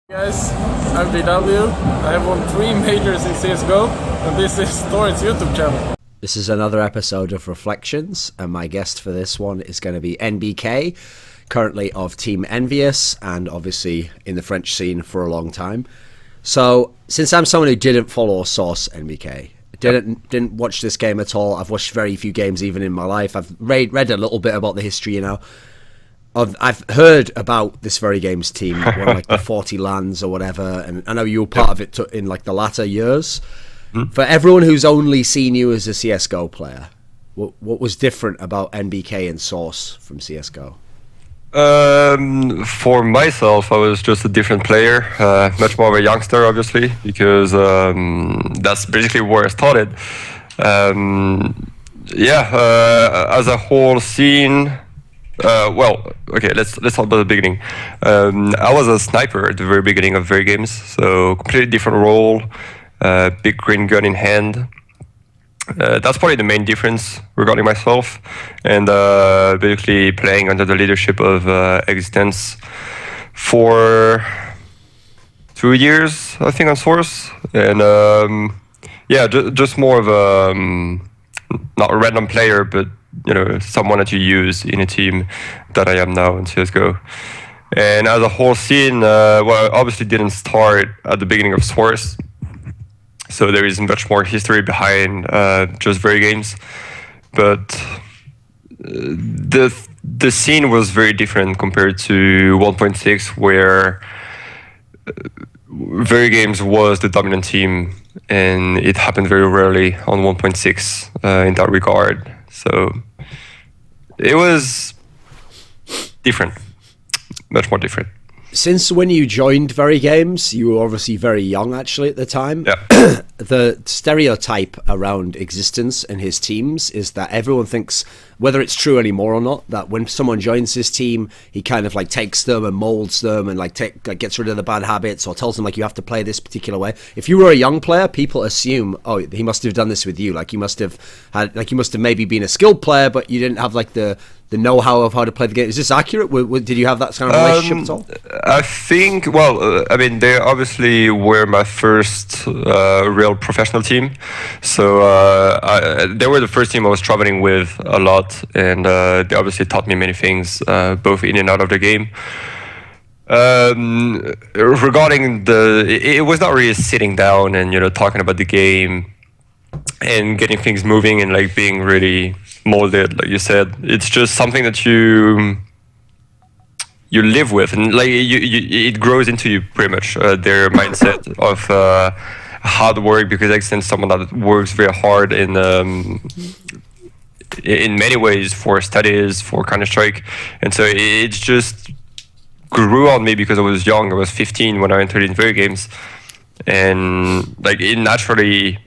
Guys, I'm VW. I have won 3 majors in CSGO, and this is Thorin's YouTube channel. This is another episode of Reflections, and my guest for this one is going to be NBK, currently of Team EnVyUs, and obviously in the French scene for a long time. So, since I'm someone who didn't follow or source NBK, didn't watch this game at all, I've watched very few games even in my life, I've read a little bit about the history, I've heard about this VeryGames team, won like the 40 lands or whatever, and I know you were part of it in like the latter years. For everyone who's only seen you as a CSGO player, what was different about NBK and Source from CSGO? For myself, I was just a different player, much more of a youngster, obviously, because that's basically where I started. As a whole scene. Let's talk about the beginning. I was a sniper at the very beginning of VeryGames, so completely different role, big green gun in hand. That's probably the main difference regarding myself, and basically playing under the leadership of Existence for 2 years, I think, on Source, and just more of a not a random player, but someone that you use in a team that I am now in CSGO. And as a whole scene, I obviously didn't start at the beginning of Source, so there is much more history behind just VeryGames. But the scene was very different compared to 1.6, where VeryGames was the dominant team, and it happened very rarely on 1.6 in that regard. So it was different, much more different. Since when you joined VeryGames, you were obviously very young actually at the time. Yeah. The stereotype around Existence and his teams is that everyone thinks, whether it's true anymore or not, that when someone joins his team, he kind of like takes them and molds them and gets rid of the bad habits, or tells them like you have to play this particular way. If you were a young player, people assume, oh, he must have done this with you. Like you must have maybe been a skilled player, but you didn't have like the know-how of how to play the game. Is this accurate? Did you have that kind of relationship at all? I think, they obviously were my first real professional team. So they were the first team I was traveling with a lot, and they obviously taught me many things, both in and out of the game. Regarding it was not really sitting down and talking about the game and getting things moving and like being really molded, like you said. It's just something that you live with, and like it grows into you pretty much. Their mindset of hard work, because Existence is someone that works very hard in many ways for studies, for Counter-Strike, and so it just grew on me because I was young. I was 15 when I entered in VeryGames, and like it naturally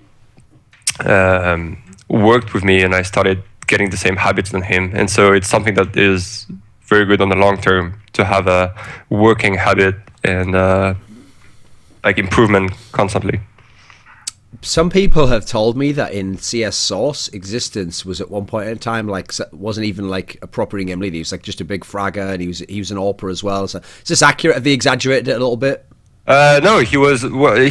worked with me, and I started getting the same habits than him. And so it's something that is very good on the long term, to have a working habit and improvement constantly. Some people have told me that in CS Source, Existence was at one point in time wasn't even like a proper in-game leader. He was like just a big fragger, and he was an AWPer as well. So is this accurate? Have they exaggerated it a little bit? No, he was.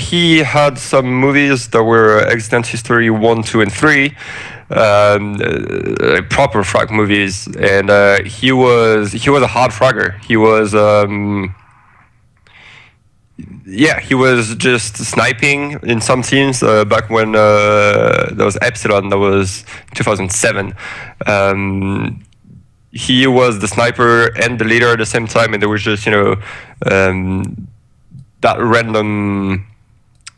He had some movies that were Existence History 1, 2, and 3, proper frag movies, and he was a hard fragger. He was. He was just sniping in some teams back when there was Epsilon. That was 2007. He was the sniper and the leader at the same time, and there was just that random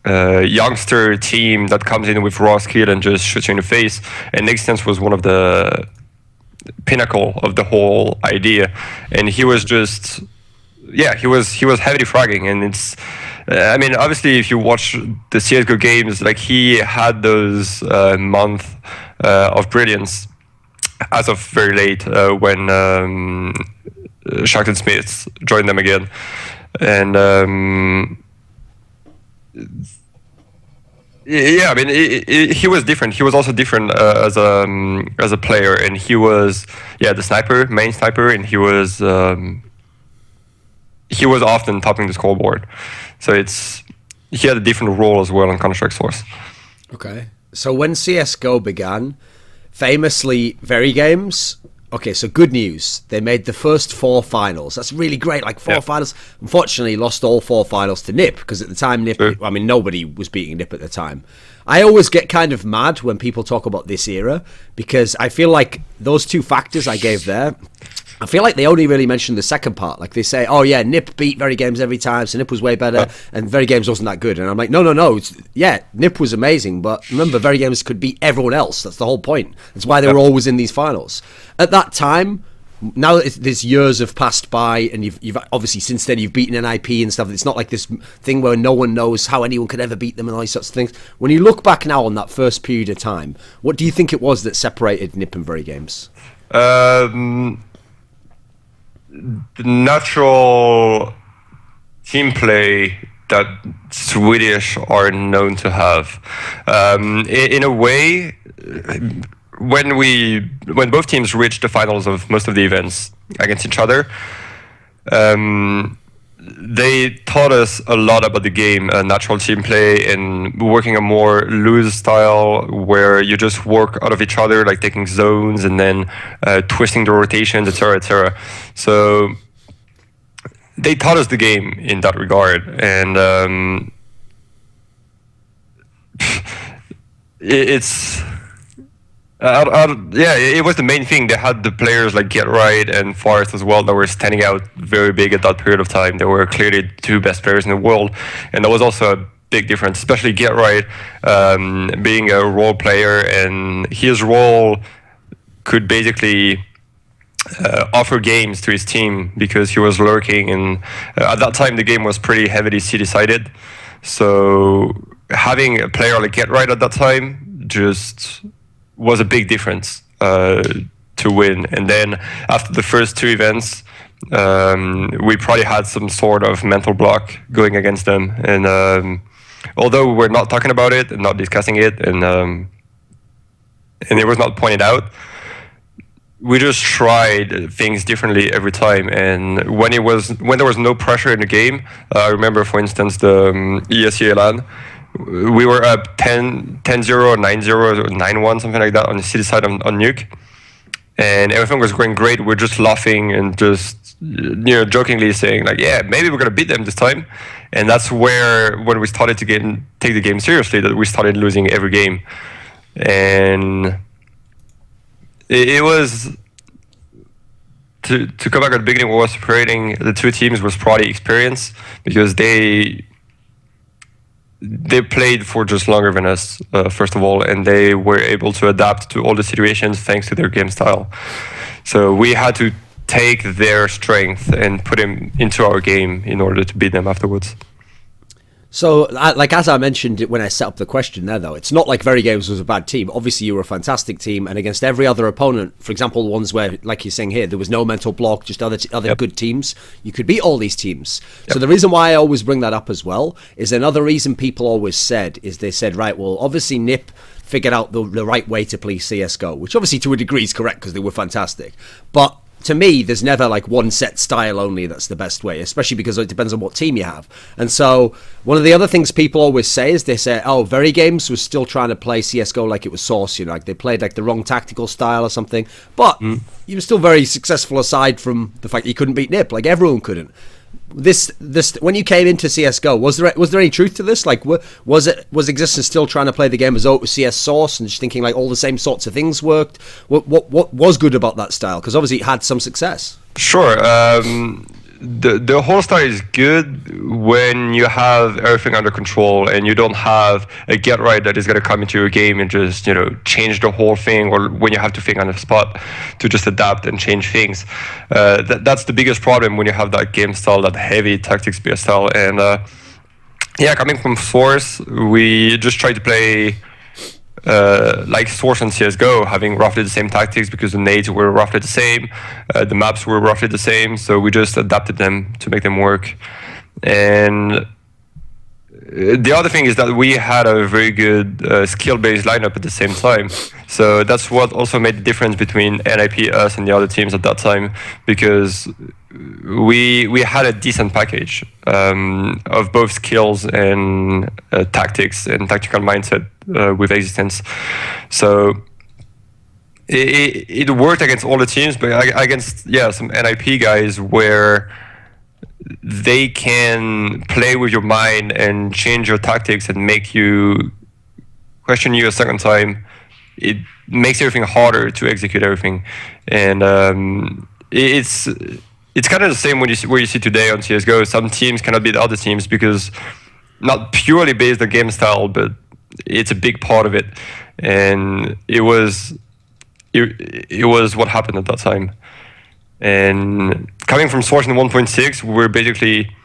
youngster team that comes in with raw skill and just shoots you in the face. And Existence was one of the pinnacle of the whole idea, and he was just. Yeah, he was heavily fragging, and it's. Obviously, if you watch the CS:GO games, like he had those month of brilliance as of very late when shox and Schmitt joined them again, and he was different. He was also different as a player, and he was the main sniper, and he was. he was often topping the scoreboard. So he had a different role as well in Counter-Strike Source. Okay. So when CSGO began, famously, VeryGames. Okay, so good news. They made the first 4 finals. That's really great, like 4 finals. Unfortunately, lost all 4 finals to NiP, because at the time, NiP, I mean, nobody was beating NiP at the time. I always get kind of mad when people talk about this era, because I feel like those 2 factors I gave there, I feel like they only really mention the second part. Like they say, oh yeah, NiP beat VeryGames every time, so NiP was way better, and VeryGames wasn't that good. And I'm like, no. Yeah, NiP was amazing, but remember, VeryGames could beat everyone else. That's the whole point. That's why they were always in these finals. At that time, now that these years have passed by, and you've obviously since then you've beaten NIP and stuff. It's not like this thing where no one knows how anyone could ever beat them and all these sorts of things. When you look back now on that first period of time, what do you think it was that separated NiP and VeryGames? The natural team play that Swedish are known to have. In a way, when both teams reached the finals of most of the events against each other, they taught us a lot about the game, natural team play, and working a more loose style where you just work out of each other, like taking zones and then twisting the rotations, etc., etc. So they taught us the game in that regard, and it was the main thing. They had the players like Get Right and Forest as well that were standing out very big at that period of time. They were clearly the 2 best players in the world, and that was also a big difference, especially Get Right being a role player, and his role could basically offer games to his team because he was lurking, and at that time the game was pretty heavily C-decided. So having a player like Get Right at that time just was a big difference to win. And then after the first 2 events, we probably had some sort of mental block going against them. And although we're not talking about it and not discussing it, and it was not pointed out, we just tried things differently every time. And when there was no pressure in the game, I remember, for instance, the ESE LAN, we were up 10-0, 9-0, 9-1, something like that on the city side on Nuke, and everything was going great. We're just laughing and just jokingly saying like, yeah, maybe we're gonna beat them this time. And that's where, when we started to take the game seriously, that we started losing every game. And it was to come back at the beginning, what was separating the 2 teams was probably experience, because they played for just longer than us, first of all, and they were able to adapt to all the situations thanks to their game style. So we had to take their strength and put them into our game in order to beat them afterwards. So, like as I mentioned when I set up the question there, though, it's not like VeryGames was a bad team. Obviously, you were a fantastic team, and against every other opponent, for example, the ones where, like you're saying here, there was no mental block, just other good teams, you could beat all these teams. Yep. So the reason why I always bring that up as well is another reason people always said is they said, right, well, obviously NiP figured out the right way to play CSGO, which obviously to a degree is correct because they were fantastic. But to me, there's never like one set style only that's the best way, especially because it depends on what team you have. And so one of the other things people always say is they say, oh, VeryGames was still trying to play CSGO like it was Source, like they played like the wrong tactical style or something. But you were still very successful aside from the fact that you couldn't beat NiP, like everyone couldn't. This when you came into CSGO, was there any truth to this? Like, was Existence still trying to play the game as though it was CS Source and just thinking like all the same sorts of things worked? What was good about that style? Because obviously it had some success. Sure. The whole style is good when you have everything under control and you don't have a Get Right that is going to come into your game and just change the whole thing, or when you have to think on the spot to just adapt and change things. That's the biggest problem when you have that game style, that heavy tactics-based style. And coming from Source, we just try to play like Source and CSGO, having roughly the same tactics because the nades were roughly the same, the maps were roughly the same, so we just adapted them to make them work. And the other thing is that we had a very good skill-based lineup at the same time. So that's what also made the difference between NIP, us, and the other teams at that time, because we had a decent package of both skills and tactics and tactical mindset with Existence. So it worked against all the teams, but against some NIP guys where they can play with your mind and change your tactics and make you question you a second time. It makes everything harder to execute everything, and it's kind of the same when you see today on CS:GO. Some teams cannot beat other teams because not purely based on game style, but it's a big part of it, and it was what happened at that time. And coming from Source in 1.6, we're basically,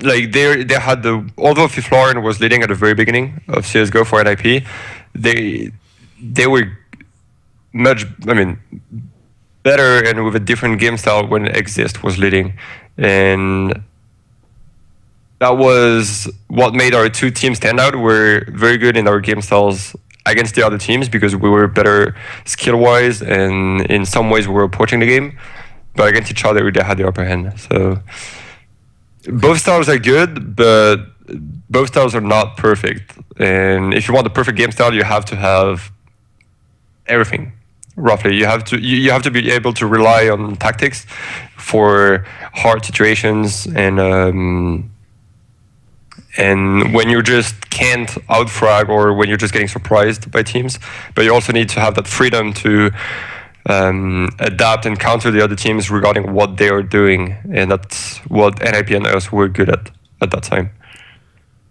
like they had although Florin was leading at the very beginning of CS:GO for NIP, they were much, better and with a different game style when Exist was leading, and that was what made our two teams stand out. We're very good in our game styles against the other teams because we were better skill-wise, and in some ways we were approaching the game, but against each other they had the upper hand. So both styles are good, but both styles are not perfect. And if you want the perfect game style, you have to have everything. Roughly, you have to be able to rely on tactics for hard situations, and when you just can't outfrag or when you're just getting surprised by teams. But you also need to have that freedom to adapt and counter the other teams regarding what they are doing, and that's what NIP and us were good at that time.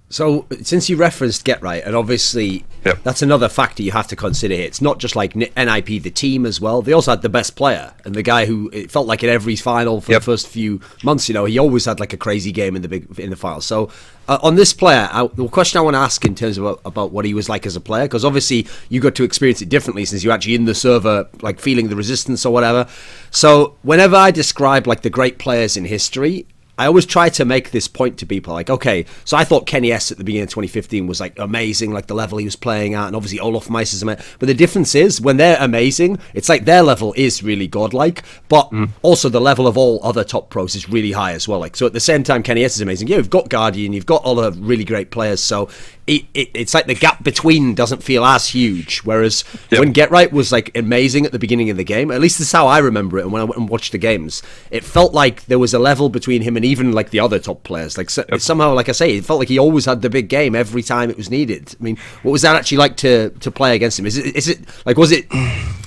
So, since you referenced Get Right, and obviously that's another factor you have to consider here. It's not just like NIP, the team as well. They also had the best player, and the guy who it felt like in every final for the first few months, he always had like a crazy game in the final. So, on this player, the question I want to ask in terms of about what he was like as a player, because obviously you got to experience it differently since you're actually in the server, like feeling the resistance or whatever. So, whenever I describe like the great players in history, I always try to make this point to people like, okay, so I thought Kenny S at the beginning of 2015 was like amazing, like the level he was playing at, and obviously Olaf Meiss is amazing. But the difference is when they're amazing, it's like their level is really godlike, but also the level of all other top pros is really high as well. Like, so at the same time, Kenny S is amazing. Yeah, you've got Guardian, you've got all the really great players, so it's like the gap between doesn't feel as huge. Whereas when Get Right was like amazing at the beginning of the game, at least that's how I remember it. And when I went and watched the games, it felt like there was a level between him and even like the other top players. Like somehow, like I say, it felt like he always had the big game every time it was needed. I mean, what was that actually like to play against him? Is it like, was it?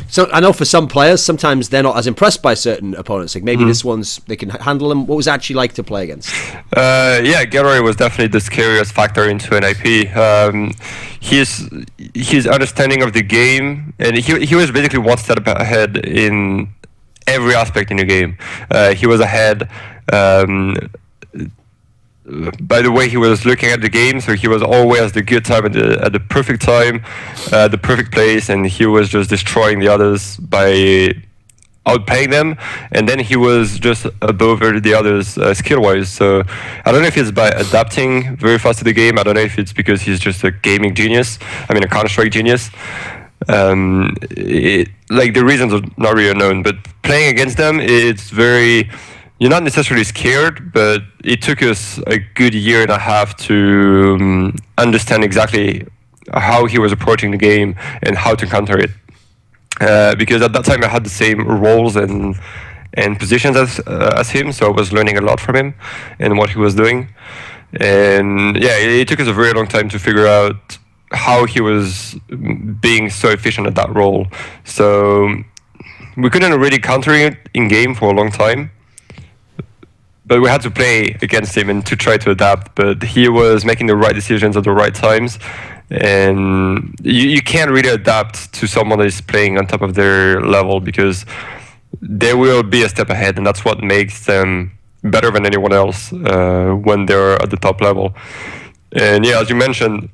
So I know for some players, sometimes they're not as impressed by certain opponents. Like maybe this one's they can handle them. What was it actually like to play against? Get Right was definitely the scariest factor into NIP. His understanding of the game, and he was basically one step ahead in every aspect in the game. He was ahead by the way he was looking at the game, so he was always the good time at the perfect time, the perfect place, and he was just destroying the others by outplaying them, and then he was just above the others skill-wise. So I don't know if it's by adapting very fast to the game. I don't know if it's because he's just a gaming genius. I mean, a Counter-Strike genius. Like the reasons are not really unknown, but playing against them, it's very. You're not necessarily scared, but it took us a good year and a half to understand exactly how he was approaching the game and how to counter it. Because at that time I had the same roles and positions as him, so I was learning a lot from him and what he was doing. And yeah, it took us a very long time to figure out how he was being so efficient at that role. So we couldn't really counter it in game for a long time, but we had to play against him and to try to adapt. But he was making the right decisions at the right times. And you can't really adapt to someone that is playing on top of their level because they will be a step ahead, and that's what makes them better than anyone else when they're at the top level. And yeah, as you mentioned,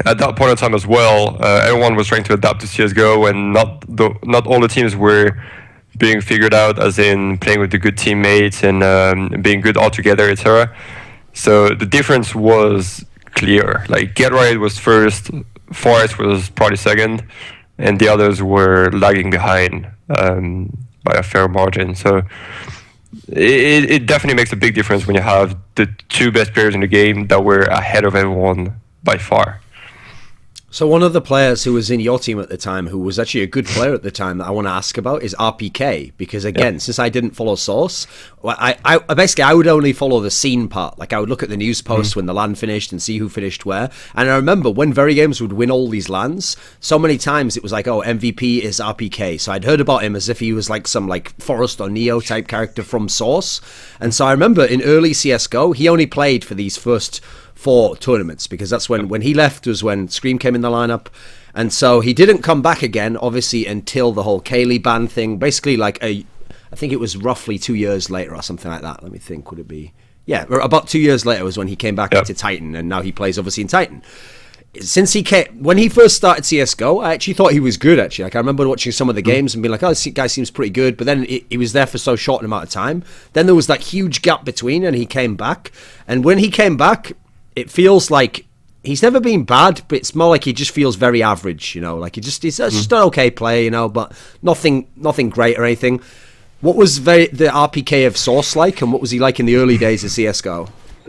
at that point in time as well, everyone was trying to adapt to CSGO, and not all the teams were being figured out, as in playing with the good teammates and being good all together, etc. So the difference was clear. Like Get Right was first, Forest was probably second, and the others were lagging behind. by a fair margin. So it definitely makes a big difference when you have the two best players in the game that were ahead of everyone by far. So one of the players who was in your team at the time, who was actually a good player at the time, that I want to ask about is RPK, because again, since I didn't follow Source, I basically I would only follow the scene part. Like I would look at the news posts when the LAN finished and see who finished where. And I remember when VeryGames would win all these LANs, so many times it was like, oh, MVP is RPK. So I'd heard about him as if he was like some like Forrest or Neo type character from Source. And so I remember in early CSGO, he only played for these first 4 tournaments, because that's when he left was when Scream came in the lineup, and so he didn't come back again obviously until the whole Kaylee ban thing, basically like I think it was roughly 2 years later or something like that. Let me think, would it be about 2 years later was when he came back into Titan, and now he plays obviously in Titan. Since when he first started CSGO, I actually thought he was good actually. Like I remember watching some of the games and being like, oh, this guy seems pretty good, but then he was there for so short an amount of time. Then there was that huge gap between, and he came back, and when he came back, it feels like he's never been bad, but it's more like he just feels very average, you know, like he's just an okay player, you know, but nothing great or anything. What was the RPK of Source like, and what was he like in the early days of CSGO?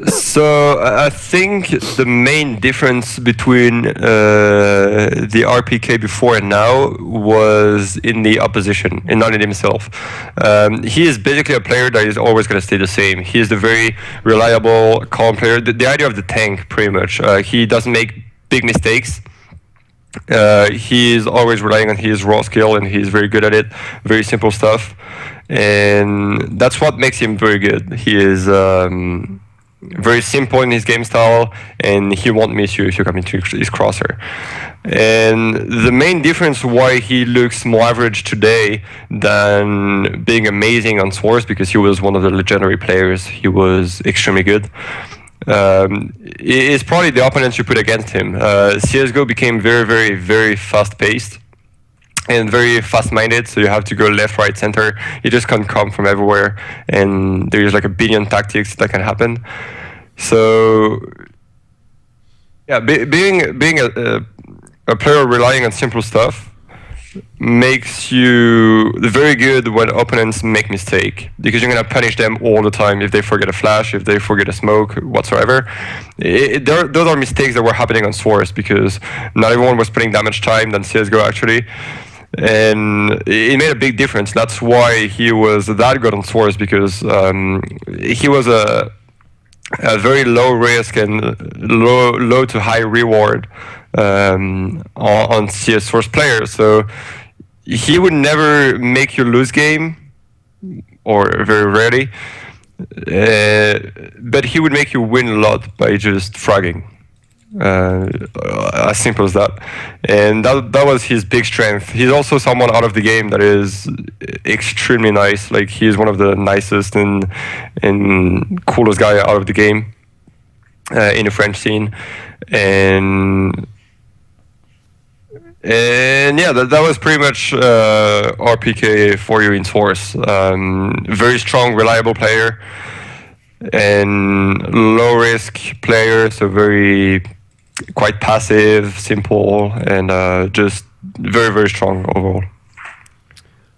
So I think the main difference between the RPK before and now was in the opposition, and not in himself. He is basically a player that is always going to stay the same. He is the very reliable, calm player. The idea of the tank, pretty much. He doesn't make big mistakes. He is always relying on his raw skill, and he's very good at it. Very simple stuff, and that's what makes him very good. He is very simple in his game style, and he won't miss you if you come into his crosser. And the main difference why he looks more average today than being amazing on Source, because he was one of the legendary players, he was extremely good, is probably the opponents you put against him. CSGO became very, very, very fast-paced and very fast-minded, so you have to go left, right, center. You just can't come from everywhere, and there's like a billion tactics that can happen. So, yeah, being a player relying on simple stuff makes you very good when opponents make mistake, because you're gonna punish them all the time if they forget a flash, if they forget a smoke, whatsoever. Those are mistakes that were happening on Source, because not everyone was putting that much time than CSGO actually. And it made a big difference. That's why he was that good on Source, because he was a very low risk and low to high reward on CS Source players. So he would never make you lose game, or very rarely, but he would make you win a lot by just fragging. As simple as that, and that was his big strength. He's also someone out of the game that is extremely nice. Like he's one of the nicest and coolest guy out of the game in the French scene, and yeah, that was pretty much RPK for you in Source. Very strong, reliable player, and low risk player, so quite passive, simple, and just very, very strong overall.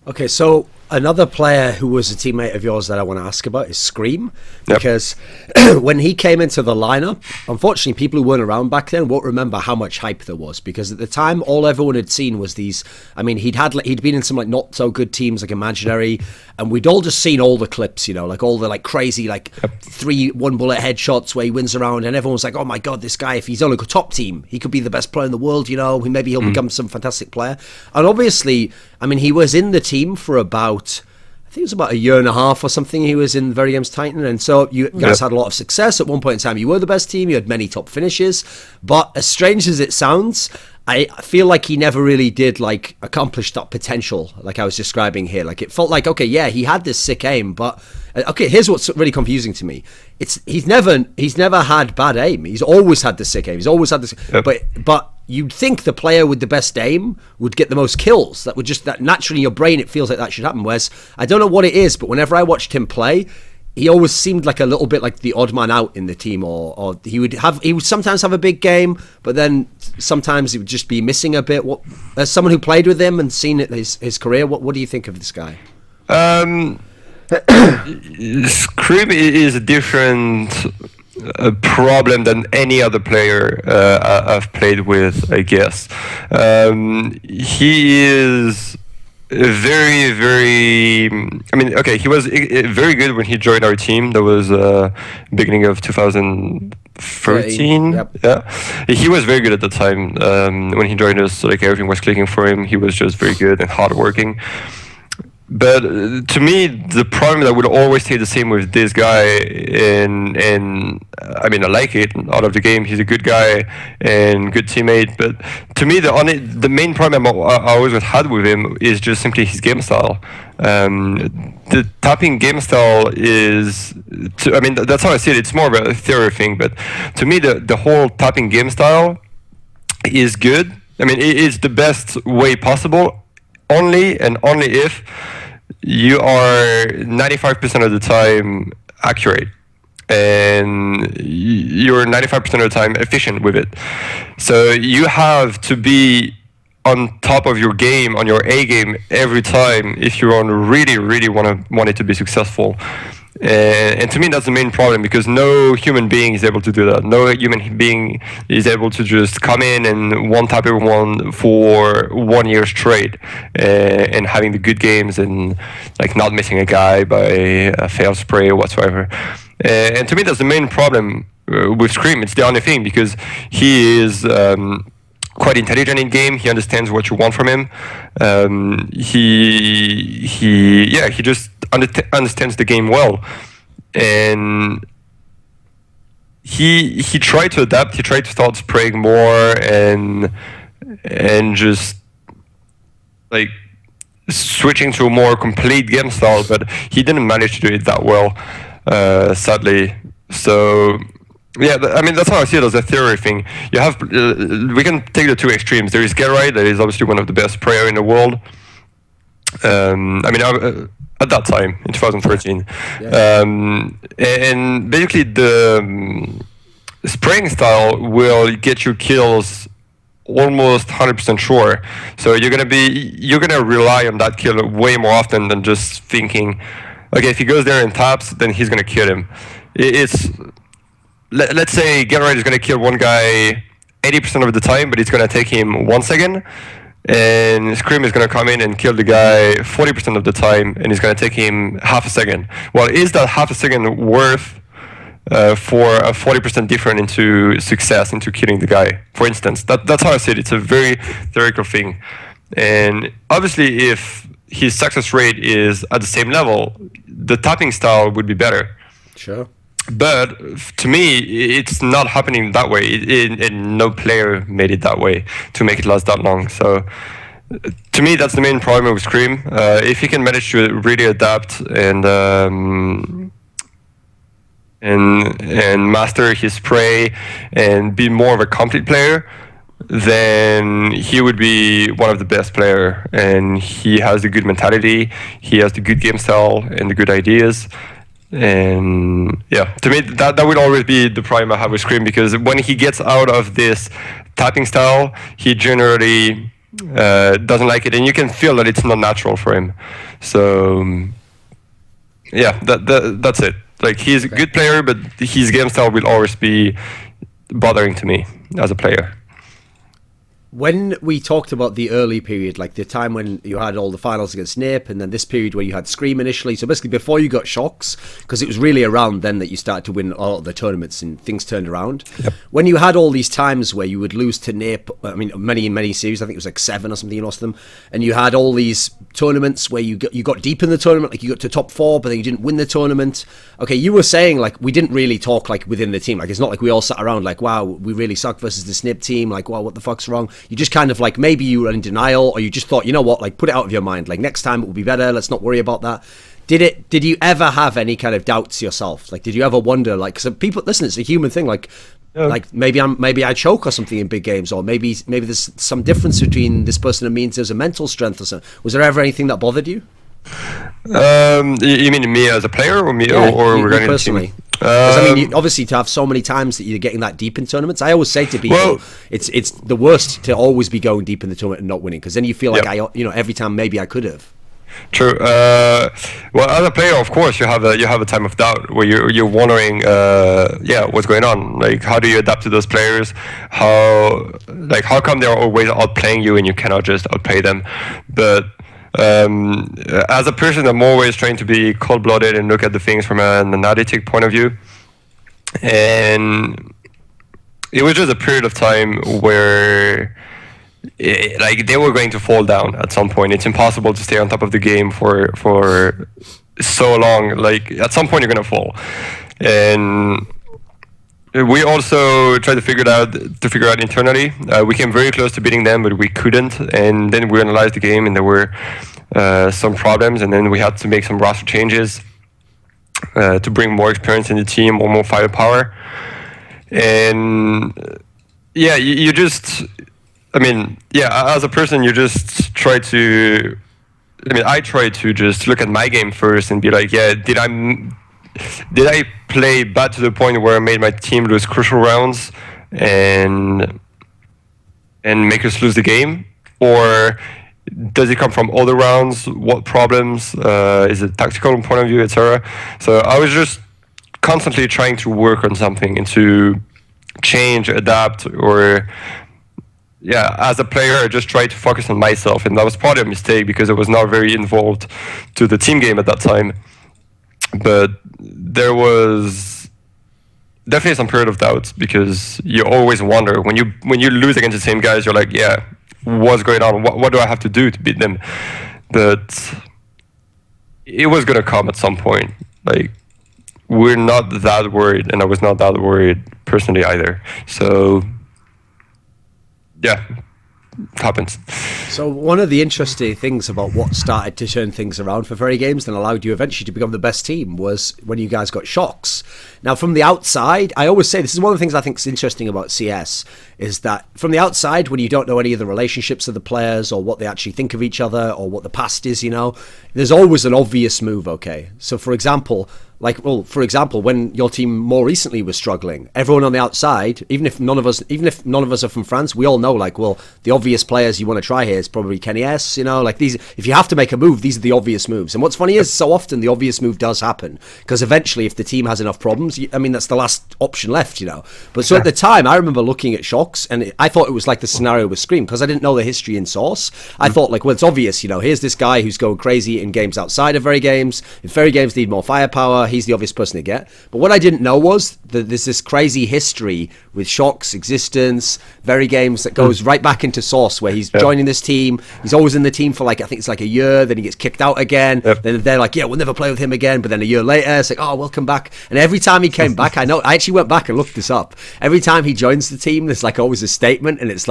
Okay, so another player who was a teammate of yours that I want to ask about is Scream, because when he came into the lineup, unfortunately people who weren't around back then won't remember how much hype there was, because at the time all everyone had seen was these, I mean, he'd been in some like not so good teams like Imaginary, and we'd all just seen all the clips, you know, like all the like crazy like 3 1-bullet headshots where he wins around, and everyone was like, oh my god, this guy, if he's on a top team, he could be the best player in the world, you know, maybe he'll become some fantastic player. And obviously, I mean, he was in the team for about, I think it was about a year and a half or something. He was in VeryGames Titan, and so you guys had a lot of success. At one point in time, you were the best team. You had many top finishes, but as strange as it sounds, I feel like he never really did like accomplish that potential like I was describing here. Like it felt like, okay, yeah, he had this sick aim, but okay, here's what's really confusing to me. He's never had bad aim. He's always had the sick aim. He's always had this, but you'd think the player with the best aim would get the most kills. That would just, that naturally in your brain it feels like that should happen. Whereas I don't know what it is, but whenever I watched him play, he always seemed like a little bit like the odd man out in the team, or he would sometimes have a big game, but then sometimes he would just be missing a bit. What, as someone who played with him and seen his career, what do you think of this guy? Scream is a different problem than any other player I've played with, I guess. He is very, very. I mean, okay, he was very good when he joined our team. That was beginning of 2013. Yep. Yeah, he was very good at the time when he joined us. Like everything was clicking for him. He was just very good and hardworking. But to me, the problem that will always stay the same with this guy, and I mean, I like it out of the game. He's a good guy and good teammate. But to me, the main problem I always had with him is just simply his game style. The tapping game style is, I mean, that's how I see it. It's more of a theory thing. But to me, the whole tapping game style is good. I mean, it is the best way possible. Only and only if you are 95% of the time accurate and you're 95% of the time efficient with it. So you have to be on top of your game, on your A game every time if you really want it to be successful. And to me, that's the main problem, because no human being is able to do that. No human being is able to just come in and one-tap everyone for 1 year straight and having the good games and like not missing a guy by a fail spray or whatsoever. And to me, that's the main problem with Scream. It's the only thing, because he is quite intelligent in game. He understands what you want from him. He just understands the game well, and he tried to adapt. He tried to start spraying more and just like switching to a more complete game style, but he didn't manage to do it that well, sadly. So yeah, I mean, that's how I see it as a theory thing. You have we can take the two extremes. There is Geralt, that is obviously one of the best player in the world. I mean, at that time in 2013, Yeah. and basically the spraying style will get you kills almost 100% sure. So you're gonna rely on that kill way more often than just thinking, okay, if he goes there and taps, then he's gonna kill him. Let's say Geralt is gonna kill one guy 80% of the time, but it's gonna take him 1 second. And Scream is going to come in and kill the guy 40% of the time, and it's going to take him half a second. Well, is that half a second worth for a 40% difference into success, into killing the guy, for instance? That's how I see it. It's a very theoretical thing. And obviously, if his success rate is at the same level, the tapping style would be better. Sure. But to me, it's not happening that way. And no player made it that way to make it last that long. So to me, that's the main problem with Scream. If he can manage to really adapt and master his spray and be more of a complete player, then he would be one of the best player. And he has a good mentality. He has the good game style and the good ideas. And yeah, to me, that will always be the problem I have with Scream, because when he gets out of this tapping style, he generally doesn't like it, and you can feel that it's not natural for him. So yeah, that's it. Like, he's a good player, but his game style will always be bothering to me as a player. When we talked about the early period, like the time when you had all the finals against Nip, and then this period where you had Scream initially, so basically before you got shox, because it was really around then that you started to win all of the tournaments and things turned around. Yep. When you had all these times where you would lose to Nip, I mean, many series, I think it was like 7 or something you lost them, and you had all these tournaments where you got deep in the tournament, like you got to top 4, but then you didn't win the tournament. Okay, you were saying like we didn't really talk like within the team, like it's not like we all sat around like, wow, we really suck versus this Nip team, like, wow, what the fuck's wrong? You just kind of like, maybe you were in denial, or you just thought, you know what, like put it out of your mind, like next time it will be better, let's not worry about that. Did you ever have any kind of doubts yourself? Like, did you ever wonder, like, because people, listen, it's a human thing, like, yeah, like maybe I choke or something in big games, or maybe there's some difference between this person and me in terms of mental strength or something. Was there ever anything that bothered you? You mean me as a player, or me, yeah, or you regarding personally? Because I mean, obviously, to have so many times that you're getting that deep in tournaments, I always say to people, well, it's the worst to always be going deep in the tournament and not winning, because then you feel like every time maybe I could have. True. Well, as a player, of course, you have a time of doubt where you're wondering, what's going on? Like, how do you adapt to those players? How come they're always outplaying you and you cannot just outplay them? But as a person, I'm always trying to be cold-blooded and look at the things from an analytic point of view. And it was just a period of time where they were going to fall down at some point. It's impossible to stay on top of the game for so long. Like, at some point you're gonna fall. And we also tried to figure it out internally. We came very close to beating them, but we couldn't. And then we analyzed the game, and there were some problems. And then we had to make some roster changes to bring more experience in the team or more firepower. And you just. As a person, you just try to. I try to just look at my game first and be like, did I play bad to the point where I made my team lose crucial rounds and make us lose the game, or does it come from other rounds? What problems? Is it tactical point of view, etc.? So I was just constantly trying to work on something and to change, adapt, or. As a player, I just tried to focus on myself, and that was part of a mistake because I was not very involved to the team game at that time. But there was definitely some period of doubt because you always wonder when you lose against the same guys, you're like, what's going on? What do I have to do to beat them? But it was gonna come at some point. Like, we're not that worried, and I was not that worried personally either. So. Yeah, it happens. So one of the interesting things about what started to turn things around for VeryGames and allowed you eventually to become the best team was when you guys got shox. Now, from the outside, I always say this is one of the things I think is interesting about CS is that from the outside, when you don't know any of the relationships of the players or what they actually think of each other or what the past is, there's always an obvious move, okay? So, for example, when your team more recently was struggling, everyone on the outside, even if none of us are from France, we all know, the obvious players you want to try here is probably Kenny S, these, if you have to make a move, these are the obvious moves. And what's funny is so often the obvious move does happen because eventually if the team has enough problems, that's the last option left, But so at the time, I remember looking at shox and I thought it was like the scenario with Scream because I didn't know the history in Source. I thought it's obvious, here's this guy who's going crazy in games outside of VeryGames. If VeryGames need more firepower, he's the obvious person to get. But what I didn't know was that there's this crazy history with shox, existence, VeryGames that goes right back into Source where he's joining this team. He's always in the team for I think it's a year, then he gets kicked out again. Then they're like, we'll never play with him again. But then a year later, it's like, welcome back. And every time he came back, I actually went back and looked this up. Every time he joins the team, there's always a statement, and it's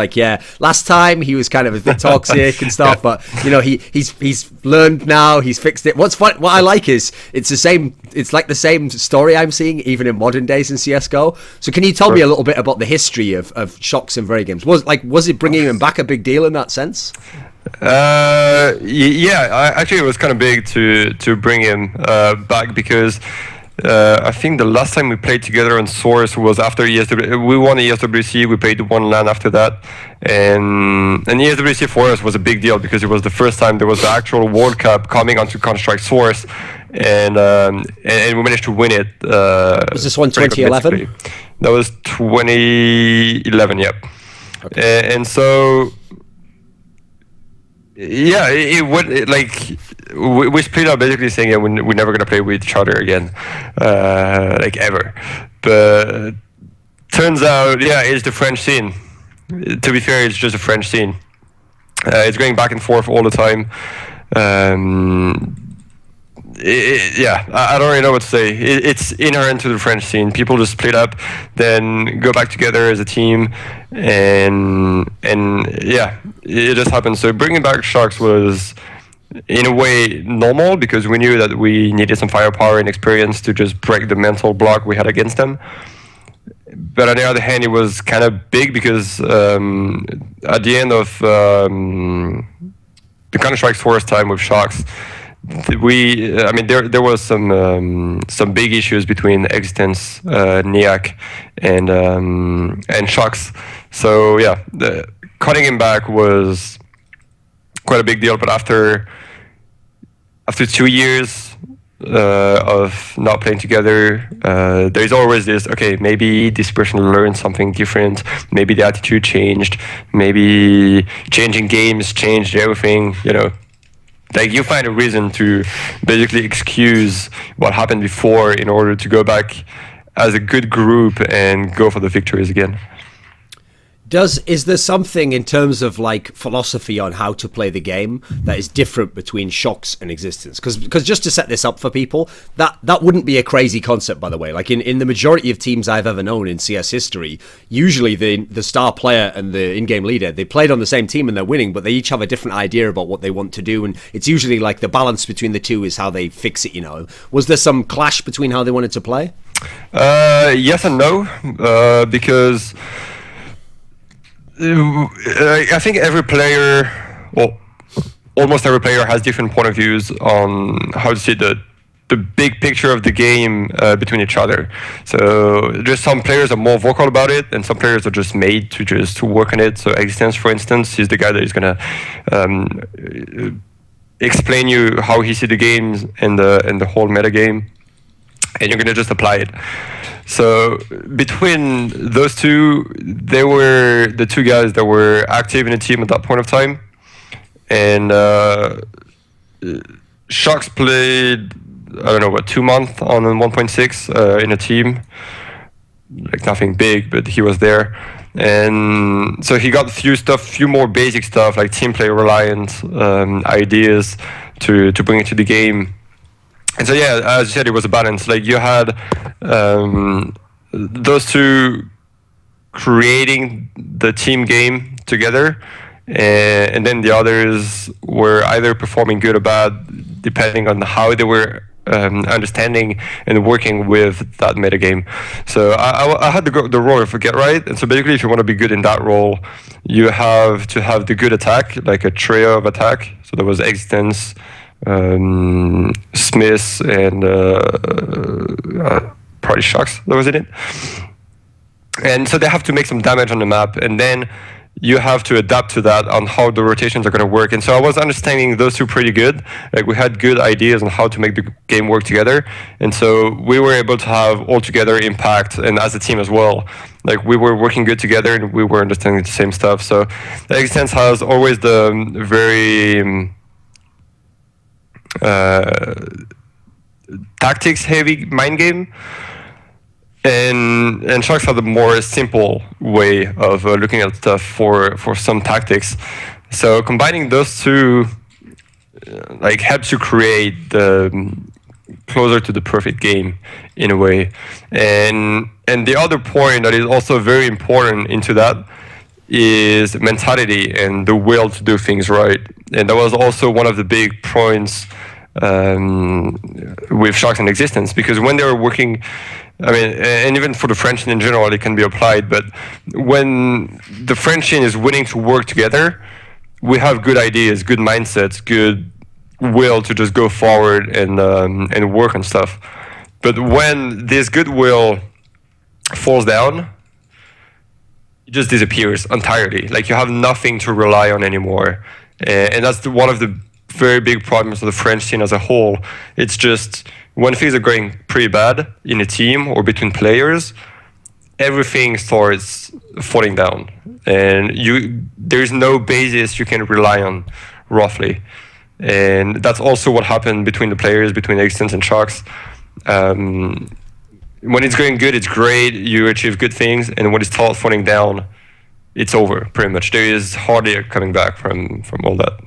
last time he was kind of a bit toxic and stuff, but he's learned now, he's fixed it. What I like is it's the same story I'm seeing even in modern days in CS:GO. So can you tell me a little bit about the history of shox and VeryGames? Was it bringing him back a big deal in that sense? Actually, it was kind of big to bring him back because I think the last time we played together on Source was after ESW. We won the ESWC. We played one LAN after that, and ESWC for us was a big deal because it was the first time there was the actual World Cup coming onto Counter-Strike Source, and we managed to win it. Was this one 2011? That was 2011. Yep. Okay. And so. Yeah, we split up basically saying we're never gonna play with each other again, ever. But turns out, it's the French scene. To be fair, it's just a French scene. It's going back and forth all the time. I don't really know what to say. It's inherent to the French scene. People just split up, then go back together as a team, and it just happens. So bringing back shox was, in a way, normal because we knew that we needed some firepower and experience to just break the mental block we had against them. But on the other hand, it was kind of big because at the end of the Counter-Strike Source time with shox, there was some big issues between Existence, NIAC, and shox. So cutting him back was quite a big deal. But after after 2 years of not playing together, there's always this, okay, maybe this person learned something different, maybe the attitude changed, maybe changing games changed everything, you know. Like, you find a reason to basically excuse what happened before in order to go back as a good group and go for the victories again. Is there something in terms of like philosophy on how to play the game that is different between shox and existence? Because just to set this up for people, that wouldn't be a crazy concept, by the way. Like in the majority of teams I've ever known in CS history, usually the star player and the in-game leader, they played on the same team and they're winning, but they each have a different idea about what they want to do, and it's usually like the balance between the two is how they fix it, you know. Was there some clash between how they wanted to play? Yes and no, because I think every player, well, almost every player has different point of views on how to see the big picture of the game between each other. So just some players are more vocal about it, and some players are just made to just work on it. So Existence, for instance, is the guy that is gonna explain you how he sees the games and the whole meta game, and you're gonna just apply it. So between those two, they were the two guys that were active in the team at that point of time. And shox played, I don't know, what, 2 months on 1.6 in a team. Like nothing big, but he was there. And so he got a few more basic stuff, like team play reliant ideas to bring it to the game. And so, yeah, as you said, it was a balance. Like, you had those two creating the team game together, and then the others were either performing good or bad, depending on how they were understanding and working with that metagame. So I had the role of get right. And so basically, if you want to be good in that role, you have to have the good attack, like a trio of attack. So there was Existence, Schmitt, and probably shox that was in it. And so they have to make some damage on the map, and then you have to adapt to that on how the rotations are going to work. And so I was understanding those two pretty good. Like, we had good ideas on how to make the game work together, and so we were able to have all together impact, and as a team as well. Like, we were working good together, and we were understanding the same stuff. So the Existence has always the very tactics heavy mind game, and shox had a more simple way of looking at stuff for some tactics. So combining those two like helps you create the closer to the perfect game in a way. And the other point that is also very important into that is mentality and the will to do things right. And that was also one of the big points with shox and Existence, because when they were working, I mean, and even for the French scene in general, it can be applied, but when the French scene is willing to work together, we have good ideas, good mindsets, good will to just go forward and work on stuff. But when this goodwill falls down, it just disappears entirely. Like, you have nothing to rely on anymore. And that's one of the very big problems of the French scene as a whole. It's just, when things are going pretty bad in a team or between players, everything starts falling down. And there's no basis you can rely on, roughly. And that's also what happened between the players, between Existence and shox. When it's going good, it's great, you achieve good things, and when it starts falling down, it's over, pretty much. There is hardly a coming back from all that.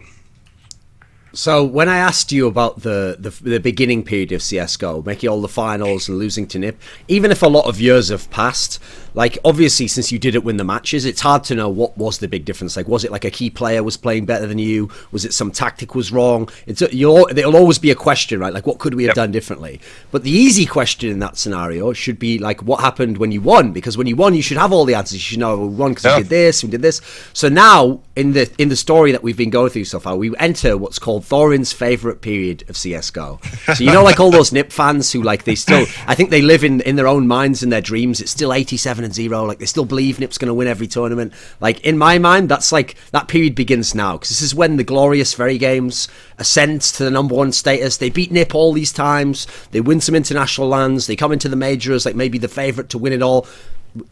So when I asked you about the beginning period of CSGO, making all the finals and losing to NIP, even if a lot of years have passed, like, obviously since you didn't win the matches, it's hard to know what was the big difference. Like, was it like a key player was playing better than you? Was it some tactic was wrong? There'll always be a question, right? Like, what could we have done differently? But the easy question in that scenario should be like, what happened when you won? Because when you won, you should have all the answers. You should know, we won because we did this, we did this. So now, in the story that we've been going through so far, we enter what's called Thorin's favorite period of CS:GO. So you know, like all those NIP fans who like they still, I think they live in their own minds and their dreams. It's still 87-0. Like they still believe NIP's going to win every tournament. Like in my mind, that's like that period begins now, because this is when the glorious VeryGames ascends to the #1 status. They beat NIP all these times. They win some international lands. They come into the majors like maybe the favorite to win it all.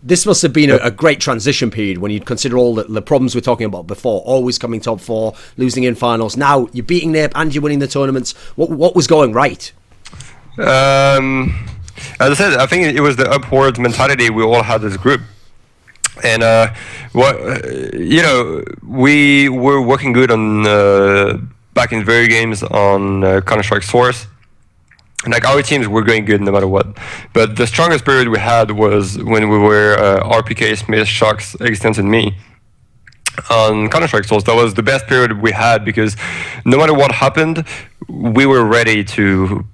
This must have been a great transition period when you consider all the problems we're talking about before. Always coming top 4, losing in finals. Now you're beating NIP and you're winning the tournaments. What was going right? As I said, I think it was the upward mentality we all had as a group. And we were working good on back in VeryGames on Counter-Strike Source. Like our teams were going good no matter what, but the strongest period we had was when we were RPK, Schmitt, shox, Existence, and me on Counter-Strike Source. That was the best period we had, because no matter what happened, we were ready to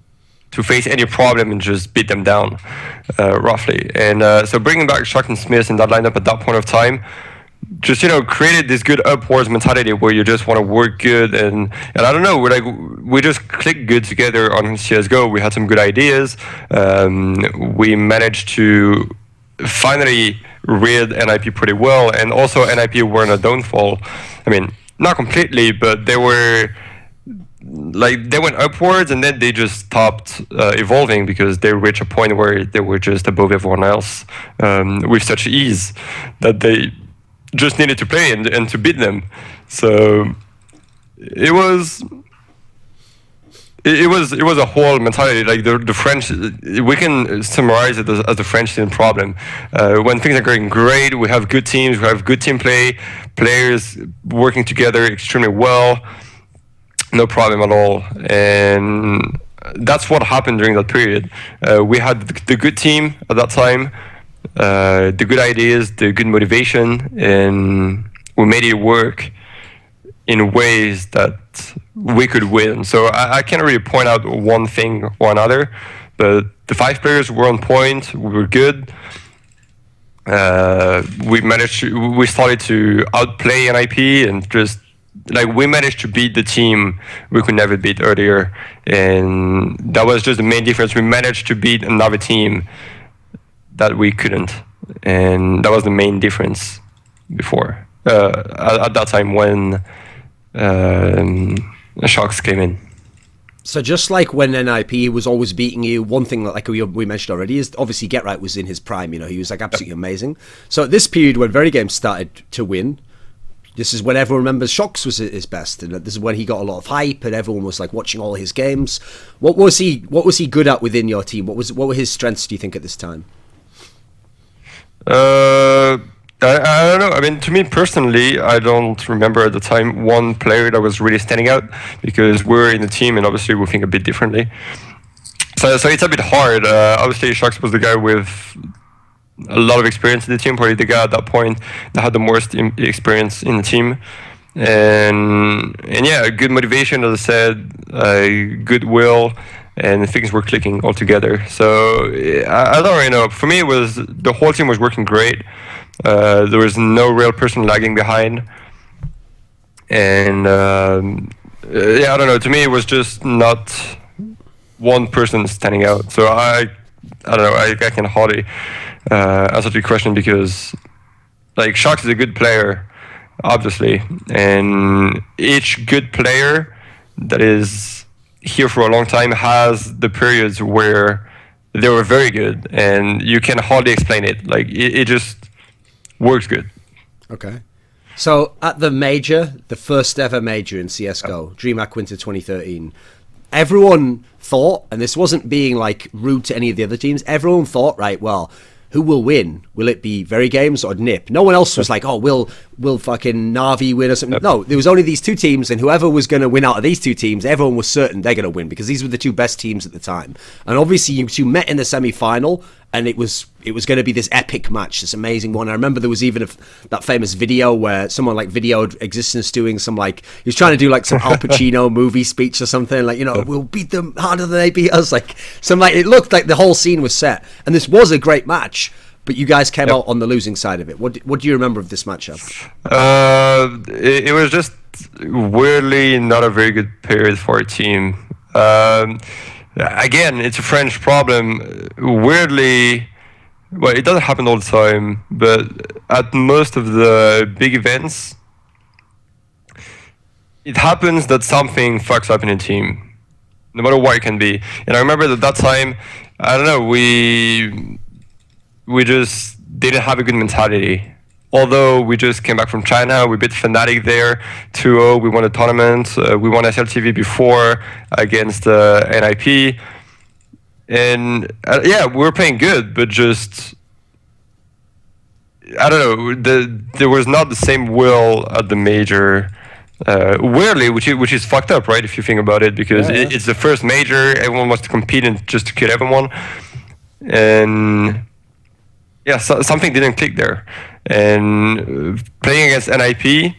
face any problem and just beat them down, roughly. And so bringing back shox and Schmitt in that lineup at that point of time, just created this good upwards mentality where you just want to work good, and I don't know, we just clicked good together on CS:GO. We had some good ideas. We managed to finally read NIP pretty well, and also NIP were in a downfall. I mean, not completely, but they were like they went upwards and then they just stopped evolving because they reached a point where they were just above everyone else with such ease that they just needed to play and to beat them. So it was a whole mentality. Like the French, we can summarize it as the French team problem. When things are going great, we have good teams, we have good team play, players working together extremely well, no problem at all. And that's what happened during that period. We had the good team at that time, the good ideas, the good motivation, and we made it work in ways that we could win. So I can't really point out one thing or another, but the 5 players were on point, we were good. We started to outplay NIP, and just like we managed to beat the team we could never beat earlier, and that was just the main difference. We managed to beat another team that we couldn't, and that was the main difference before at that time when shox came in. So just like when NIP was always beating you, one thing that like we mentioned already is obviously Get Right was in his prime. He was like absolutely amazing. So at this period when VeryGames started to win, this is when everyone remembers shox was at his best, and this is when he got a lot of hype and everyone was like watching all his games. What was he good at within your team? What were his strengths, do you think, at this time? I don't know. I mean, to me personally, I don't remember at the time one player that was really standing out, because we're in the team and obviously we think a bit differently. So it's a bit hard. Obviously, shox was the guy with a lot of experience in the team, probably the guy at that point that had the most experience in the team. And yeah, good motivation, as I said, goodwill, and things were clicking all together. So I don't really know. For me, it was the whole team was working great. There was no real person lagging behind, and yeah, I don't know. To me, it was just not one person standing out. So I don't know. I can hardly answer the question, because like shox is a good player, obviously, and each good player that is here for a long time has the periods where they were very good, and you can hardly explain it. Like it just works good. Okay. So at the major, the first ever major in CSGO, Dreamhack Winter 2013, everyone thought, and this wasn't being like rude to any of the other teams, everyone thought, right, well, who will win? Will it be VeryGames or NIP? No one else was like, oh, will fucking Na'Vi win or something? No, there was only these two teams, and whoever was going to win out of these two teams, everyone was certain they're going to win, because these were the two best teams at the time. And obviously you two met in the semi-final, and it was going to be this epic match, this amazing one. I remember there was even that famous video where someone like videoed Existence doing some like, he was trying to do like some Al Pacino movie speech or something, like, we'll beat them harder than they beat us. Like, it looked like the whole scene was set, and this was a great match. but you guys came out on the losing side of it. What do you remember of this matchup? It was just weirdly not a very good period for our team. Again, it's a French problem. Weirdly, well, it doesn't happen all the time, but at most of the big events, it happens that something fucks up in a team, no matter what it can be. And I remember that time, I don't know, we just didn't have a good mentality. Although we just came back from China, we beat FNATIC there, 2-0, we won a tournament, we won SLTV before against NIP. And yeah, we were playing good, but just, I don't know, there was not the same will at the major. Weirdly, which is fucked up, right? If you think about it, because it's the first major, everyone wants to compete and just to kill everyone, and yeah, something didn't click there. And playing against NIP,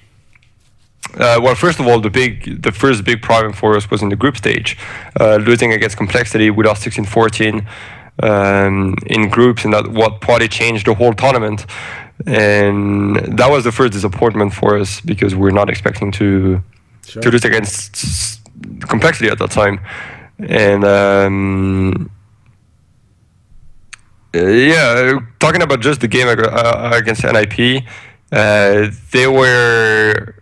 well, first of all, the first big problem for us was in the group stage, losing against Complexity. We lost 16-14 in groups, and that what probably changed the whole tournament. And that was the first disappointment for us because we're not expecting to lose against Complexity at that time. And yeah, talking about just the game against NIP, they were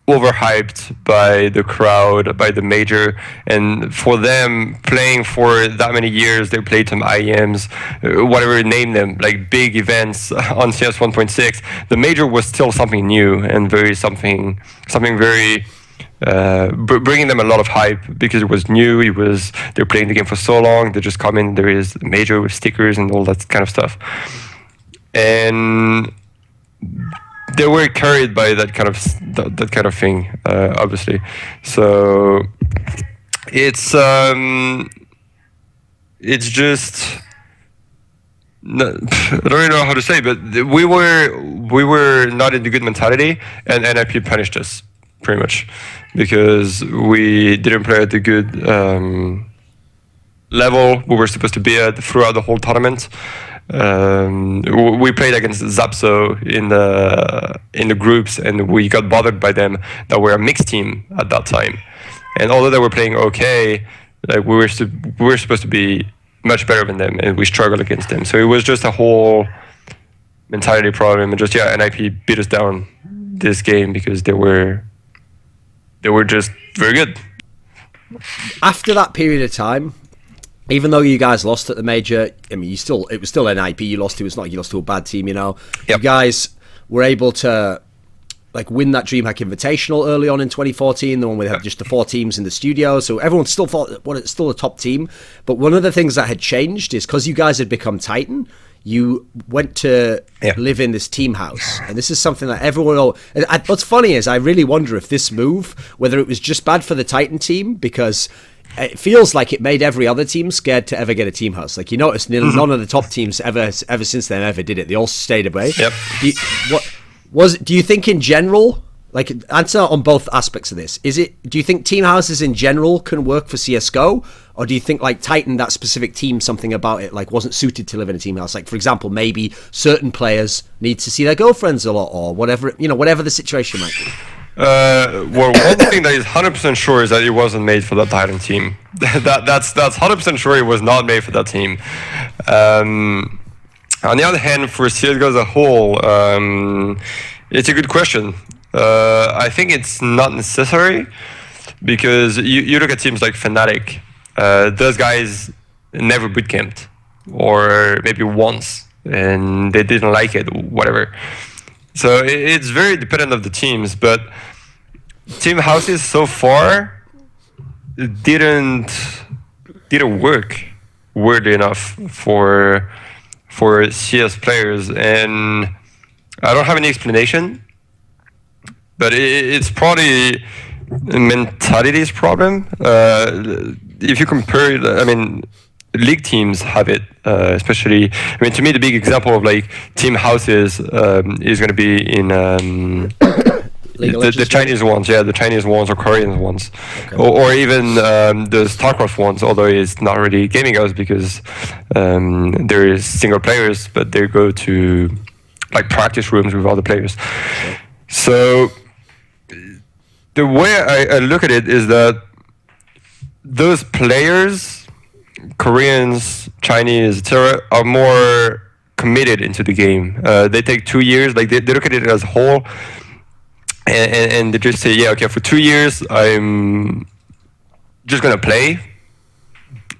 overhyped by the crowd, by the major, and for them, playing for that many years, they played some IEMs, whatever you name them, like big events on CS 1.6. The major was still something new and something very bringing them a lot of hype because it was new. They're playing the game for so long. They just come in. There is a major with stickers and all that kind of stuff, and they were carried by that kind of thing, obviously. So it's just I don't really know how to say, but we were not in the good mentality, and NIP punished us pretty much because we didn't play at the good level we were supposed to be at throughout the whole tournament. We played against Zapso in the groups, and we got bothered by them that were a mixed team at that time. And although they were playing okay, like we were supposed to be much better than them, and we struggled against them. So it was just a whole mentality problem, and just NIP beat us down this game because they were just very good. After that period of time, even though you guys lost at the major, I mean, it was still NIP you lost to. It's not like you lost to a bad team, you know. Yep. You guys were able to win that DreamHack Invitational early on in 2014, the one where they had just the 4 teams in the studio. So everyone still thought it's still a top team. But one of the things that had changed is because you guys had become Titan, you went to live in this team house. And this is something that everyone... What's funny is I really wonder if this move, whether it was just bad for the Titan team, because it feels like it made every other team scared to ever get a team house. Like, you notice none of the top teams ever since then ever did it. They all stayed away. Yep. Do you think in general, like, answer on both aspects of this, do you think team houses in general can work for CSGO, or do you think like Titan, that specific team, something about it like wasn't suited to live in a team house? Like, for example, maybe certain players need to see their girlfriends a lot, or whatever, whatever the situation might be. Well, one thing that is 100% sure is that it wasn't made for that Titan team. That's 100% sure it was not made for that team. On the other hand, for CSGO as a whole, it's a good question. I think it's not necessary because you look at teams like FNATIC. Those guys never bootcamped, or maybe once, and they didn't like it, whatever. So it's very dependent of the teams, but team houses so far didn't work, weirdly enough, for CS players, and I don't have any explanation, but it's probably a mentalities problem. If you compare it, I mean, league teams have it, especially. I mean, to me, the big example of like team houses is going to be in League of the Legends Chinese ones, yeah, the Chinese ones or Korean ones, Okay. or even the StarCraft ones. Although it's not really gaming house because there is single players, but they go to like practice rooms with other players. So the way I look at it is that those players, Koreans, Chinese, etc., are more committed into the game. They take 2 years, like they look at it as a whole, and they just say, yeah, okay, for 2 years, I'm just gonna play,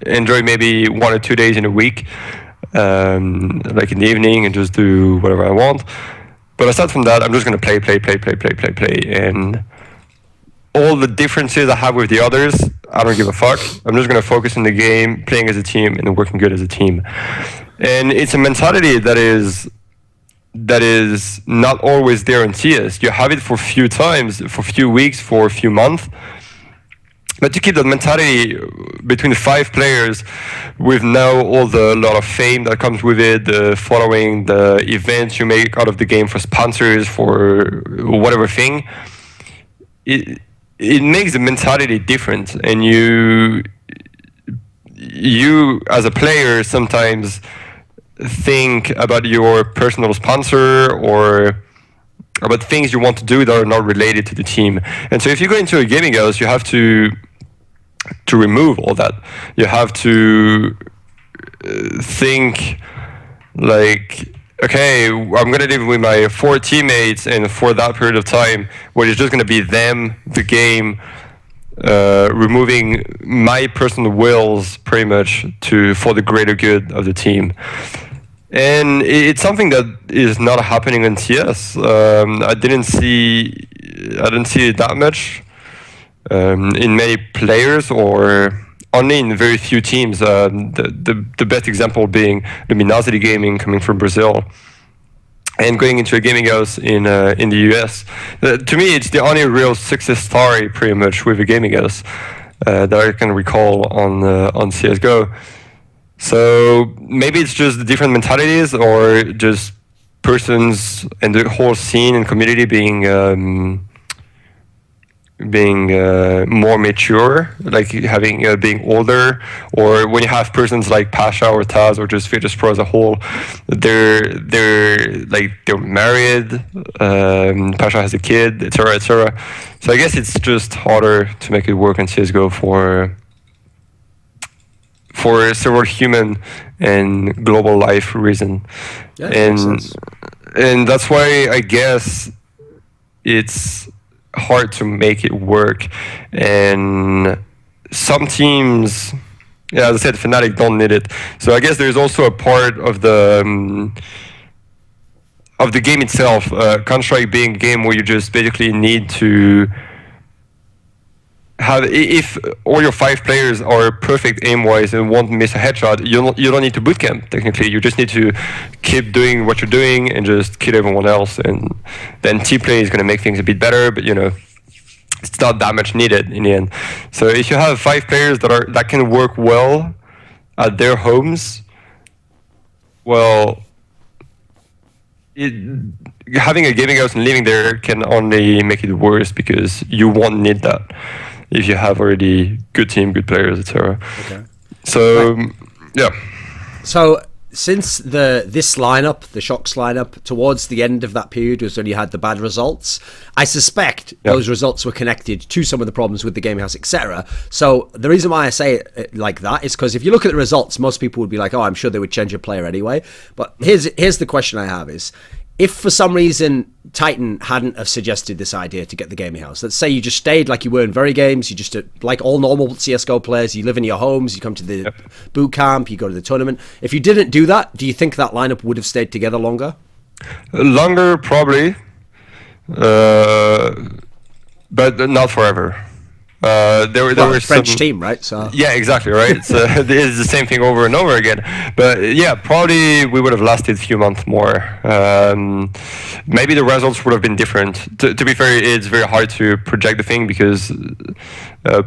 enjoy maybe 1 or 2 days in a week, like in the evening, and just do whatever I want. But aside from that, I'm just gonna play, and all the differences I have with the others, I don't give a fuck. I'm just gonna focus on the game, playing as a team, and working good as a team. And it's a mentality that is not always there in CS. You have it for a few times, for a few weeks, for a few months. But to keep that mentality between the 5 players, with now all the lot of fame that comes with it, the following, the events you make out of the game for sponsors, for whatever thing, it makes the mentality different. And you as a player sometimes think about your personal sponsor or about things you want to do that are not related to the team. And so if you go into a gaming house, you have to remove all that. You have to think like, okay, I'm going to live with my 4 teammates, and for that period of time, where it's just going to be them, the game, removing my personal wills pretty much for the greater good of the team. And it's something that is not happening in CS. I didn't see it that much in many players, or only in very few teams. The best example being Luminosity Gaming, coming from Brazil and going into a gaming house in the US. To me, it's the only real success story, pretty much, with a gaming house that I can recall on CS:GO. So maybe it's just different mentalities, or just persons and the whole scene and community being more mature, like being older, or when you have persons like Pasha or Taz or just Virtus Pro as a whole, they're married. Pasha has a kid, etc., etc. So I guess it's just harder to make it work in CS:GO for several human and global life reason. Yeah, that makes sense. And that's why I guess it's hard to make it work. And some teams, yeah, as I said, FNATIC don't need it. So I guess there's also a part of the game itself, Counter-Strike being a game where you just basically need to have, if all your 5 players are perfect aim-wise and won't miss a headshot, you don't need to bootcamp, technically. You just need to keep doing what you're doing and just kill everyone else. And then team play is going to make things a bit better, but it's not that much needed in the end. So if you have 5 players that can work well at their homes, well, having a gaming house and living there can only make it worse, because you won't need that if you have already good team, good players, etc. Okay. So, yeah. So since this lineup, the shox lineup, towards the end of that period was when you had the bad results, I suspect those results were connected to some of the problems with the gaming house, etc. So the reason why I say it like that is because if you look at the results, most people would be like, oh, I'm sure they would change a player anyway. But here's the question I have is, if for some reason Titan hadn't have suggested this idea to get the gaming house, let's say you just stayed like you were in VeryGames, you just like all normal CSGO players, you live in your homes, you come to the boot camp, you go to the tournament. If you didn't do that, do you think that lineup would have stayed together longer? Longer, probably, but not forever. There were French team, right? So yeah, exactly, right. So it's the same thing over and over again. But yeah, probably we would have lasted a few months more. Maybe the results would have been different. To be fair, it's very hard to project the thing, because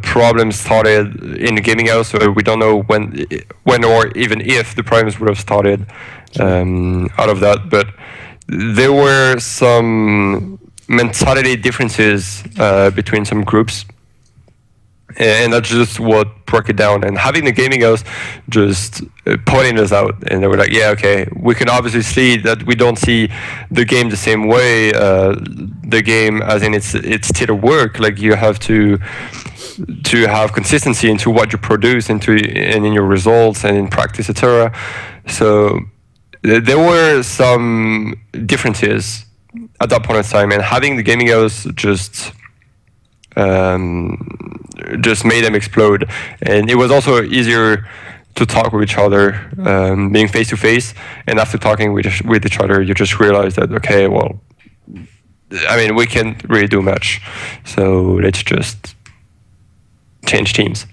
problems started in the gaming house, so we don't know when or even if the problems would have started out of that. But there were some mentality differences between some groups. And that's just what broke it down. And having the gaming house just pointing us out, and they were like, "Yeah, okay, we can obviously see that we don't see the game the same way. The game, as in it's still work. Like you have to have consistency into what you produce, and in your results and in practice, etc." So there were some differences at that point in time, and having the gaming house just made them explode. And it was also easier to talk with each other, being face to face. And after talking with each other, you just realize that, okay, well, I mean, we can't really do much, so let's just change teams.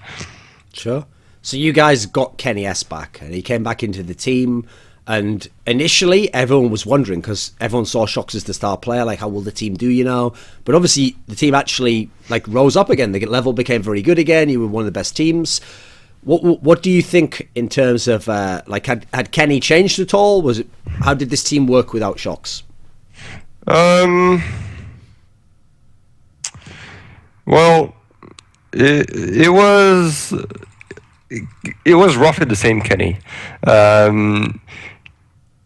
Sure. So you guys got Kenny S back, and he came back into the team. And initially, everyone was wondering, because everyone saw shox as the star player, like, how will the team do, you know? But obviously, the team actually, like, rose up again. The level became very good again. You were one of the best teams. What do you think in terms of, like, had Kenny changed at all? How did this team work without shox? Well, it was roughly the same Kenny.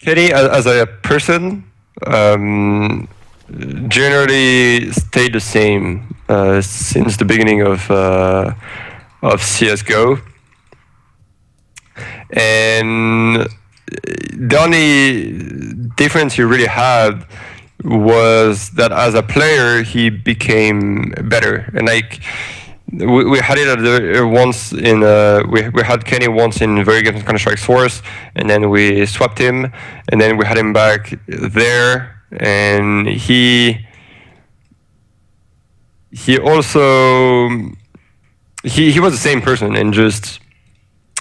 Kenny, as a person, generally stayed the same since the beginning of CS:GO, and the only difference he really had was that as a player he became better. And like we had it once in we had Kenny once in VeryGames Counter-Strike Source, and then we swapped him, and then we had him back there, and he also he was the same person, and just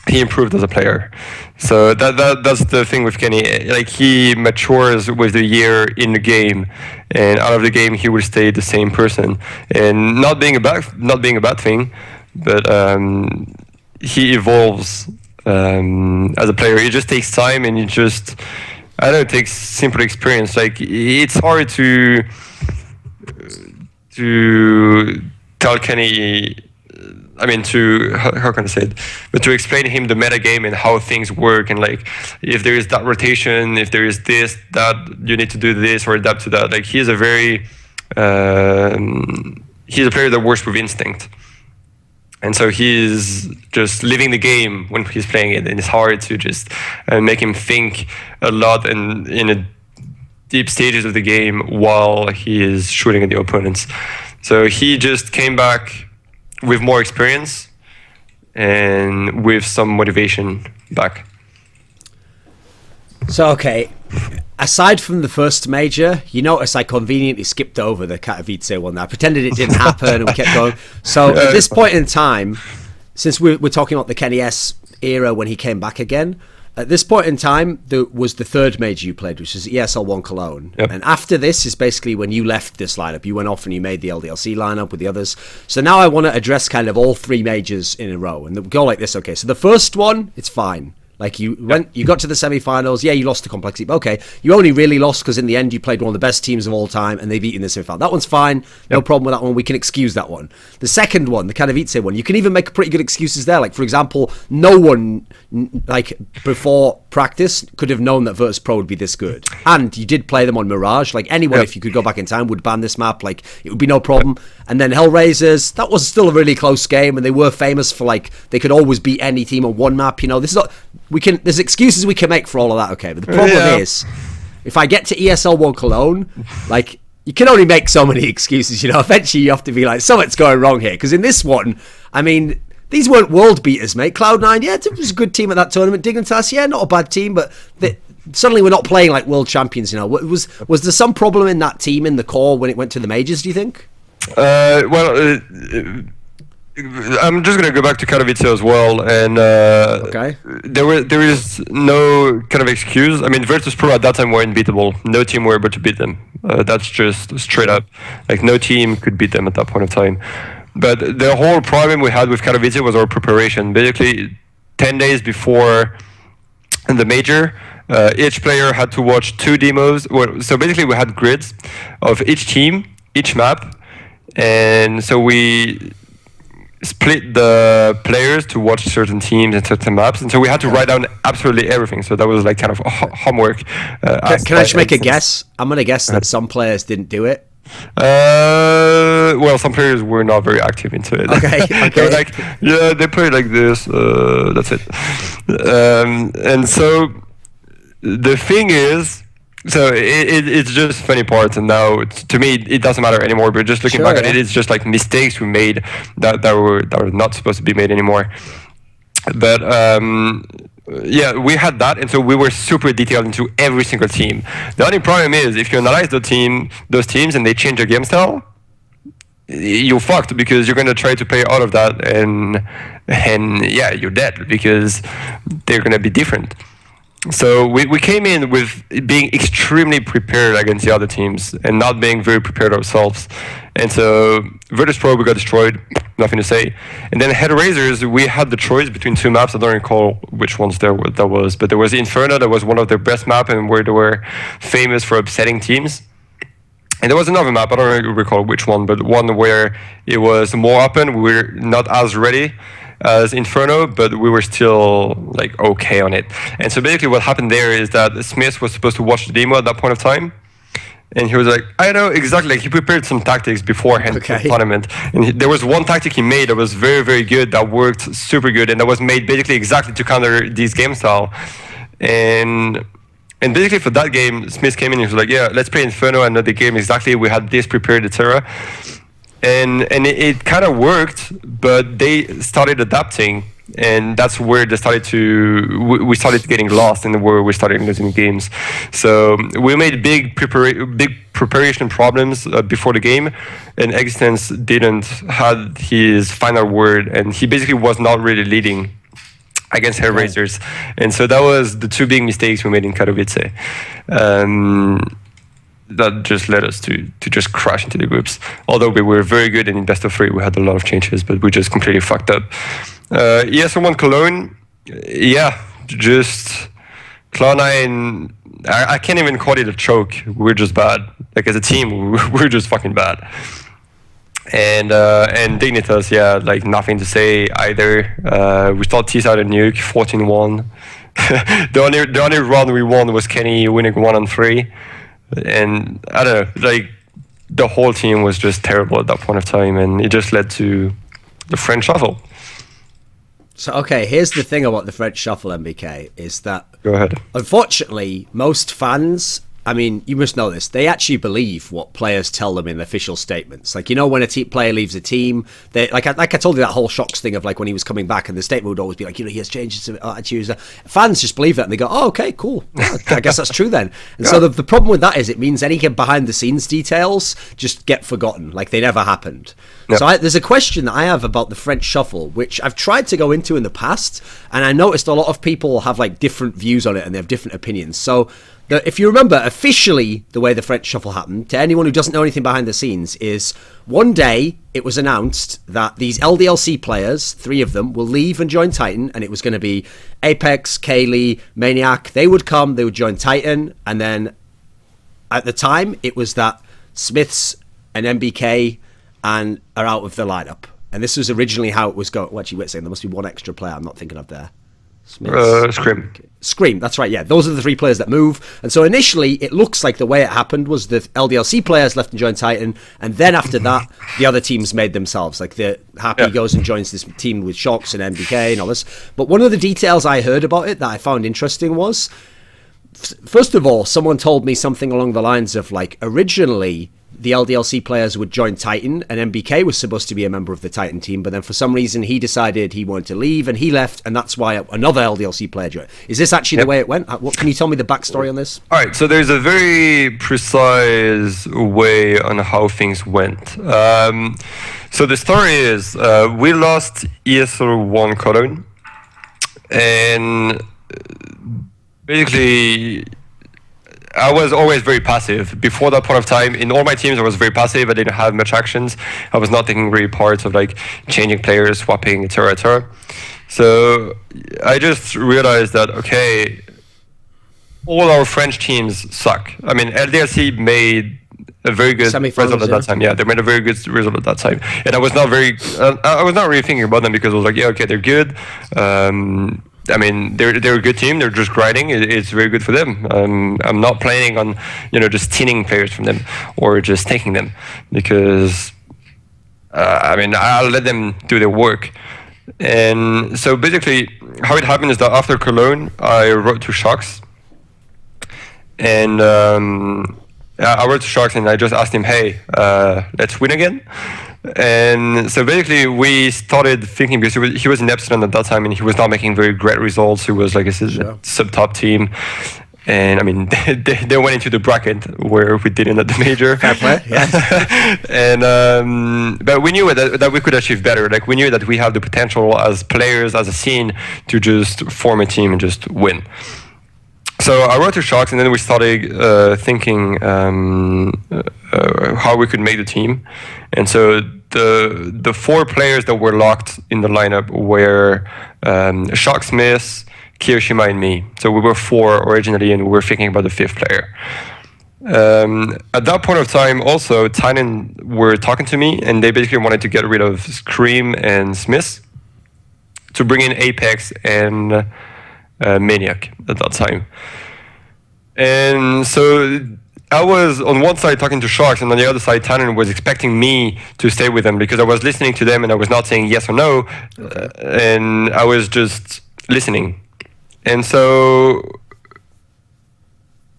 he improved as a player. So that's the thing with Kenny. Like, he matures with the year in the game, and out of the game he will stay the same person. And not being a bad thing, but he evolves as a player. It just takes time, and it takes simple experience. Like, it's hard to tell Kenny. I mean, how can I say it? But to explain to him the meta game and how things work, and like, if there is that rotation, if there is this, that, you need to do this or adapt to that. Like, he's a player that works with instinct, and so he's just living the game when he's playing it, and it's hard to just make him think a lot and in a deep stages of the game while he is shooting at the opponents. So he just came back with more experience and with some motivation back. So, okay, aside from the first major, you notice I conveniently skipped over the Katowice one. I pretended it didn't happen and we kept going. So at this point in time, since we're talking about the Kenny S era when he came back again, at this point in time, there was the third major you played, which is ESL1 Cologne. Yep. And after this is basically when you left this lineup. You went off and you made the LDLC lineup with the others. So now I want to address kind of all three majors in a row. And we'll go like this, okay. So the first one, it's fine. Like, you got to the semi-finals. Yeah, you lost to Complexity, but okay. You only really lost because in the end you played one of the best teams of all time, and they've beaten the semi-final. That one's fine. No problem with that one. We can excuse that one. The second one, the Katowice one, you can even make pretty good excuses there. Like, for example, no one, like, before practice could have known that Virtus Pro would be this good. And you did play them on Mirage. Like, anyone, if you could go back in time, would ban this map. Like, it would be no problem. And then Hellraisers, that was still a really close game, and they were famous for, like, they could always beat any team on one map. You know, this is not... There's excuses we can make for all of that, okay? But the problem is, if I get to ESL1 Cologne, like, you can only make so many excuses, you know? Eventually you have to be like, something's going wrong here. Because in this one, I mean, these weren't world beaters, mate. Cloud9, yeah, it was a good team at that tournament. Dignitas, yeah, not a bad team, but suddenly we're not playing like world champions, you know? Was there some problem in that team, in the core, when it went to the majors, do you think? I'm just gonna go back to Katowice as well, and okay. There is no kind of excuse. I mean, Virtus Pro at that time were unbeatable. No team were able to beat them. That's just straight up. Like, no team could beat them at that point of time. But the whole problem we had with Katowice was our preparation. Basically, 10 days before the major, each player had to watch 2 demos. So basically, we had grids of each team each map, and so we split the players to watch certain teams and certain maps, and so we had to write down absolutely everything. So that was like kind of homework. Can I just make a guess? I'm gonna guess that some players didn't do it. Well, some players were not very active into it. Okay. They were like, yeah, they play like this. That's it. And so the thing is, so it's just funny parts, and now to me it doesn't matter anymore. But just looking back at it, it's just like mistakes we made that were not supposed to be made anymore. But yeah, we had that, and so we were super detailed into every single team. The only problem is if you analyze those teams, and they change their game style, you're fucked, because you're gonna try to play out of that, and yeah, you're dead because they're gonna be different. So we came in with being extremely prepared against the other teams and not being very prepared ourselves. And so Virtus Pro, we got destroyed, nothing to say. And then Hellraisers, we had the choice between two maps. I don't recall which ones that was, but there was Inferno, that was one of their best maps and where they were famous for upsetting teams. And there was another map, I don't recall which one, but one where it was more open, we were not as ready as Inferno, but we were still like okay on it. And so basically what happened there is that Schmitt was supposed to watch the demo at that point of time, and he was like, I know exactly, like he prepared some tactics beforehand for the tournament, and there was one tactic he made that was very, very good, that worked super good, and that was made basically exactly to counter this game style. And basically for that game, Schmitt came in and he was like, yeah, let's play Inferno, I know the game exactly, we had this prepared, etc. And it kind of worked, but they started adapting, and that's where they started to, we started getting lost, and where we started losing games. So we made big preparation problems before the game, and Existence didn't had his final word, and he basically was not really leading against Hellraisers. And so that was the two big mistakes we made in Katowice. That just led us to just crash into the groups. Although we were very good, and in best of three we had a lot of changes, but we just completely fucked up. ES1 Cologne, yeah, just Cloud9, I can't even call it a choke. We're just bad. Like as a team, we're just fucking bad. And Dignitas, yeah, like nothing to say either. We thought T-side and Nuke, 14-1. the only run we won was Kenny winning 1-3. And I don't know, like the whole team was just terrible at that point of time, and it just led to the French Shuffle. So, okay, here's the thing about the French Shuffle, NBK, is that, go ahead. Unfortunately, most fans, I mean, you must know this, they actually believe what players tell them in official statements. Like, you know, when a player leaves a team, they like I told you that whole shox thing of like when he was coming back, and the statement would always be like, you know, he has changed his attitude. Fans just believe that, and they go, oh, okay, cool. Well, I guess that's true then. And so the problem with that is it means any behind the scenes details just get forgotten, like they never happened. Yep. So there's a question that I have about the French Shuffle, which I've tried to go into in the past, and I noticed a lot of people have like different views on it, and they have different opinions. So if you remember, officially, the way the French Shuffle happened, to anyone who doesn't know anything behind the scenes, is one day it was announced that these LDLC players, 3 of them, will leave and join Titan, and it was going to be Apex, Kaylee, Maniac. They would come, they would join Titan, and then at the time, it was that Smiths and NBK and are out of the lineup. And this was originally how it was going. Well, actually, wait a second, there must be one extra player I'm not thinking of there. Scream, that's right, yeah. Those are the 3 players that move. And so initially, it looks like the way it happened was the LDLC players left and joined Titan, and then after that, the other teams made themselves. Like, the Happy goes and joins this team with shox and NBK and all this. But one of the details I heard about it that I found interesting was, first of all, someone told me something along the lines of, like, originally the LDLC players would join Titan, and NBK was supposed to be a member of the Titan team, but then for some reason he decided he wanted to leave, and he left, and that's why another LDLC player joined. Is this actually the way it went? What can you tell me the backstory on this? All right, so there's a very precise way on how things went. So the story is, we lost ESL1 Cologne, and basically I was always very passive. Before that point of time, in all my teams, I was very passive. I didn't have much actions. I was not taking really parts of like changing players, swapping, etc., etc. So I just realized that, okay, all our French teams suck. I mean, LDLC made a very good result at that time. Yeah, they made a very good result at that time, and I was not really thinking about them because I was like, yeah, okay, they're good. I mean, they're a good team. They're just grinding. It's very good for them. I'm not planning on, just stealing players from them or just taking them because, I mean, I'll let them do their work. And so basically, how it happened is that after Cologne, I wrote to shox, and I wrote to shox and I just asked him, hey, let's win again. And so basically we started thinking, because he was in Epsilon at that time and he was not making very great results. He was like a sub-top team. And I mean, they went into the bracket where we didn't at the major. Fair play, yes. And but we knew that we could achieve better. Like we knew that we have the potential as players, as a scene, to just form a team and just win. So I wrote to shox, and then we started thinking how we could make the team. And so the 4 players that were locked in the lineup were shox, Schmitt, Kiyoshima, and me. So we were 4 originally, and we were thinking about the 5th player. At that point of time, also, Tynan were talking to me, and they basically wanted to get rid of Scream and Schmitt to bring in Apex and Maniac at that time. And so I was on one side talking to shox, and on the other side, Tynan was expecting me to stay with them because I was listening to them and I was not saying yes or no, and I was just listening. And so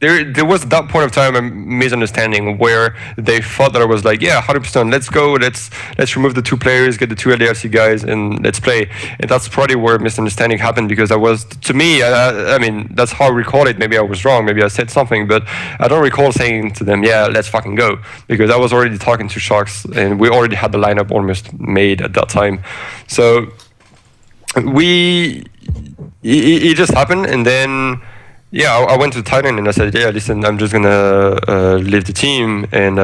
there was at that point of time a misunderstanding where they thought that I was like, yeah, 100%, let's go, let's remove the 2 players, get the 2 LDLC guys, and let's play. And that's probably where misunderstanding happened, because to me, I mean, that's how I recall it. Maybe I was wrong, maybe I said something, but I don't recall saying to them, yeah, let's fucking go, because I was already talking to shox, and we already had the lineup almost made at that time. So it just happened, and then yeah, I went to Thailand and I said, yeah, listen, I'm just gonna leave the team, and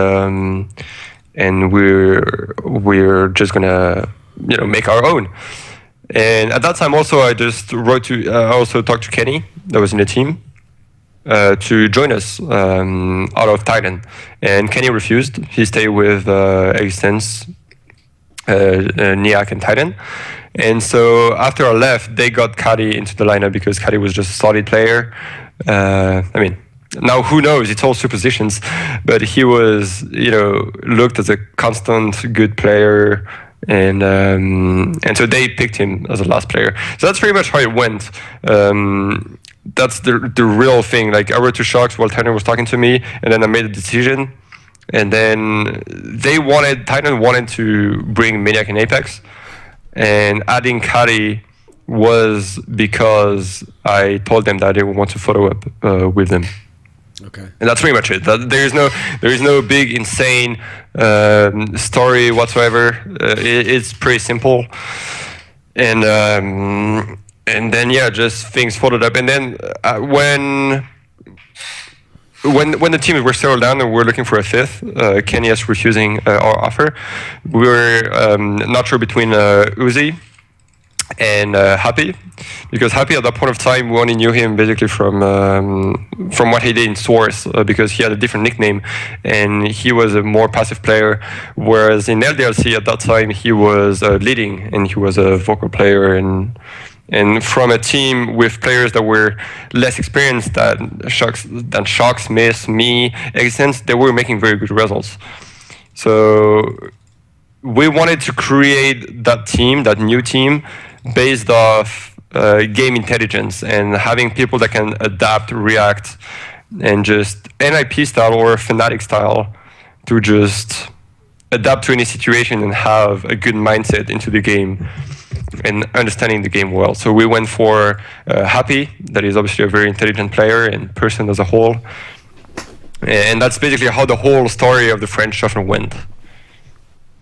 we're just gonna make our own. And at that time also, I also talked to Kenny that was in the team to join us out of Thailand, and Kenny refused. He stayed with Existence, Niak, and Thailand. And so after I left, they got Kadi into the lineup because Kadi was just a solid player. I mean, now who knows? It's all suppositions, but he was, looked as a constant good player, and so they picked him as a last player. So that's pretty much how it went. That's the real thing. Like I wrote to shox while Tynan was talking to me, and then I made a decision. And then Tynan wanted to bring Maniac and Apex. And adding Kari was because I told them that I didn't want to follow up with them. Okay. And that's pretty much it. There is no big insane story whatsoever. It's pretty simple. And then yeah, just things followed up. And then when the teams were settled down and we were looking for a 5th, Kenny is refusing our offer. We were not sure between Uzi and Happy, because Happy at that point of time, we only knew him basically from what he did in Source, because he had a different nickname and he was a more passive player, whereas in LDLC at that time he was leading and he was a vocal player, and from a team with players that were less experienced than shox, Miss, me, Existence, they were making very good results. So we wanted to create that team, that new team, based off game intelligence and having people that can adapt, react, and just NIP style or FNATIC style to just adapt to any situation and have a good mindset into the game and understanding the game well. So we went for Happy, that is obviously a very intelligent player and person as a whole. And that's basically how the whole story of the French shuffle went.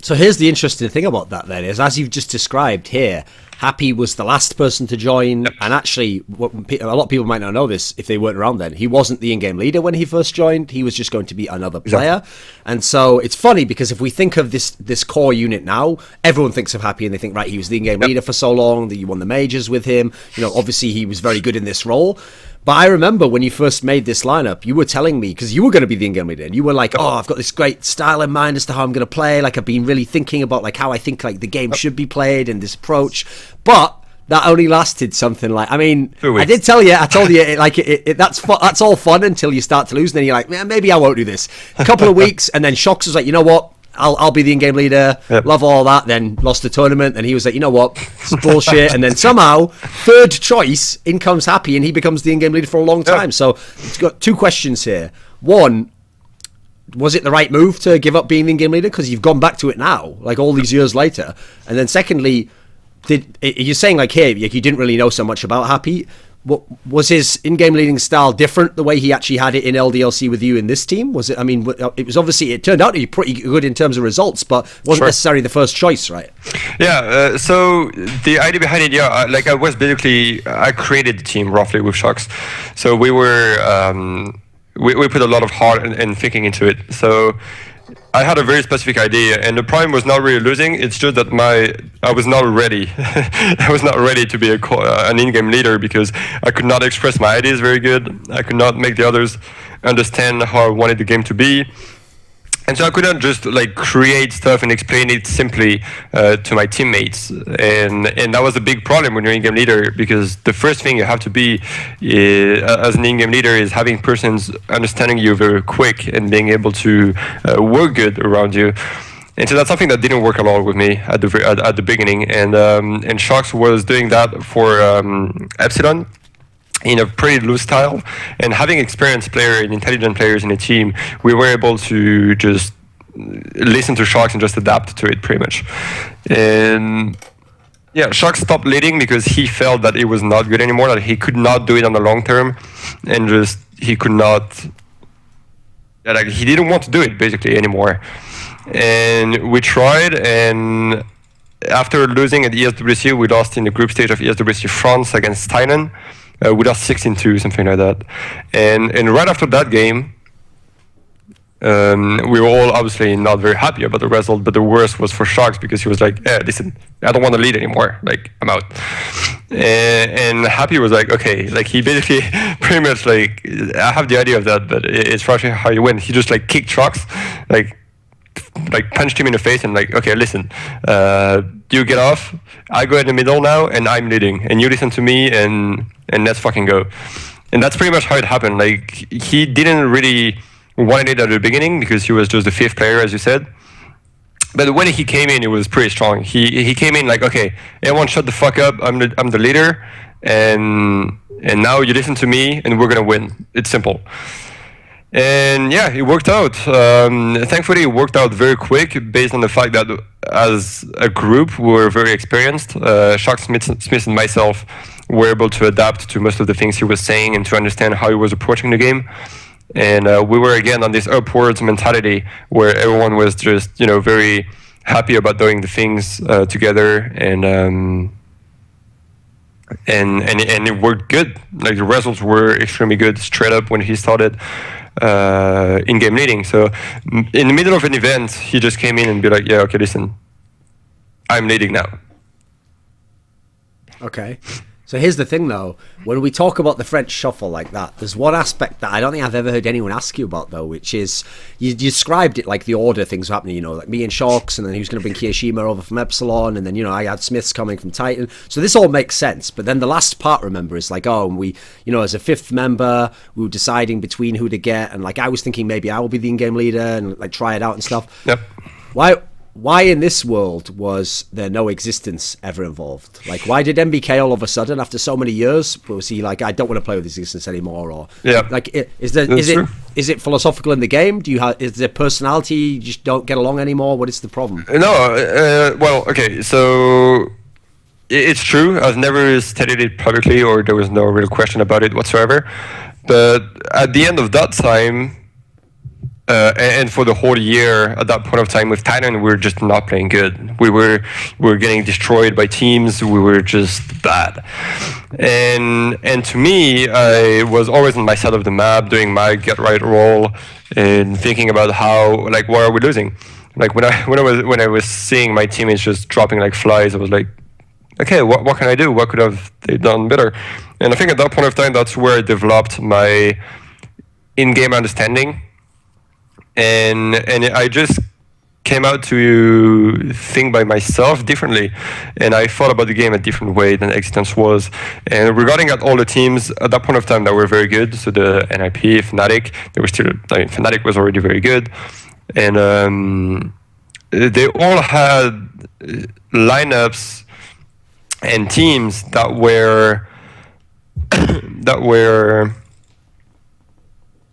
So here's the interesting thing about that then, is as you've just described here, Happy was the last person to join, yep. And actually, a lot of people might not know this if they weren't around then, he wasn't the in-game leader when he first joined, he was just going to be another player. Exactly. And so it's funny, because if we think of this core unit now, everyone thinks of Happy and they think, right, he was the in-game leader for so long, that you won the majors with him, obviously he was very good in this role. But I remember when you first made this lineup, you were telling me, because you were going to be the in-game leader, and you were like, oh, I've got this great style in mind as to how I'm going to play. Like, I've been really thinking about like how I think like the game should be played and this approach. But that only lasted something like, I mean, I did tell you, I told you, that's all fun until you start to lose. And then you're like, man, maybe I won't do this. A couple of weeks, and then Shox was like, you know what? I'll be the in-game leader, love all that, then lost the tournament, and he was like, you know what, it's bullshit, and then somehow, third choice, in comes Happy, and he becomes the in-game leader for a long time. So, it's got two questions here. One, was it the right move to give up being the in-game leader? Because you've gone back to it now, like all these years later. And then secondly, you're saying like, hey, you didn't really know so much about Happy. What was his in-game leading style different the way he actually had it in LDLC with you in this team? Was it? I mean, it was obviously, it turned out to be pretty good in terms of results, but wasn't necessarily the first choice, right? Yeah. So the idea behind it, I was basically, I created the team roughly with shox. So we were we put a lot of heart and thinking into it. So I had a very specific idea, and the problem was not really losing. It's just that I was not ready. I was not ready to be an in-game leader because I could not express my ideas very good. I could not make the others understand how I wanted the game to be. And so I couldn't just like create stuff and explain it simply to my teammates, and that was a big problem when you're in-game leader, because the first thing you have to be as an in-game leader is having persons understanding you very quick and being able to work good around you. And so that's something that didn't work a lot with me at the beginning, and shox was doing that for Epsilon in a pretty loose style, and having experienced players and intelligent players in a team, we were able to just listen to shox and just adapt to it pretty much. And yeah, shox stopped leading because he felt that it was not good anymore, that he could not do it on the long term, and just he could not, like he didn't want to do it basically anymore. And we tried, and after losing at ESWC, we lost in the group stage of ESWC France against Thorin. We lost 16-2, something like that. And right after that game, we were all obviously not very happy about the result, but the worst was for shox, because he was like, listen, I don't want to lead anymore. Like, I'm out. And Happy was like, okay. Like, he basically pretty much like, I have the idea of that, but it's probably how you win. He just like kicked shox, like punched him in the face and like, okay, listen, you get off, I go in the middle now and I'm leading, and you listen to me, and let's fucking go. And that's pretty much how it happened. Like, he didn't really want it at the beginning because he was just the fifth player, as you said. But when he came in, it was pretty strong. He came in like, okay, everyone shut the fuck up, I'm the leader, and now you listen to me and we're gonna win. It's simple. And yeah, it worked out. Thankfully, it worked out very quick based on the fact that as a group, we were very experienced. shox, Schmitt, and myself were able to adapt to most of the things he was saying and to understand how he was approaching the game. And we were again on this upwards mentality where everyone was just, very happy about doing the things together, and it worked good. Like, the results were extremely good straight up when he started in-game leading. So in the middle of an event, he just came in and be like, yeah, okay, listen, I'm leading now. Okay. So here's the thing, though. When we talk about the French shuffle like that, there's one aspect that I don't think I've ever heard anyone ask you about, though, which is you described it like the order things were happening, like me and shox, and then he was going to bring Kiyoshima over from Epsilon, and then, I had Smiths coming from Titan. So this all makes sense. But then the last part, remember, is like, oh, and we, as a fifth member, we were deciding between who to get, and like I was thinking maybe I will be the in-game leader and like try it out and stuff. Yep. Why in this world was there no existence ever involved? Like, why did NBK all of a sudden, after so many years, was he like, I don't want to play with this existence anymore? Or like, is it philosophical in the game? Is there personality? You just don't get along anymore? What is the problem? No, well, okay, so it's true. I've never stated it publicly, or there was no real question about it whatsoever. But at the end of that time, and for the whole year at that point of time with Titan, we were just not playing good. We were getting destroyed by teams. We were just bad. And to me, I was always on my side of the map, doing my get right role, and thinking about how, like, why are we losing? Like, when I was seeing my teammates just dropping like flies, I was like, okay, what can I do? What could have they done better? And I think at that point of time, that's where I developed my in-game understanding. And I just came out to think by myself differently, and I thought about the game a different way than Existence was. And regarding at all the teams at that point of time that were very good, so the NIP, FNATIC, they were still, I mean, FNATIC was already very good, and they all had lineups and teams that were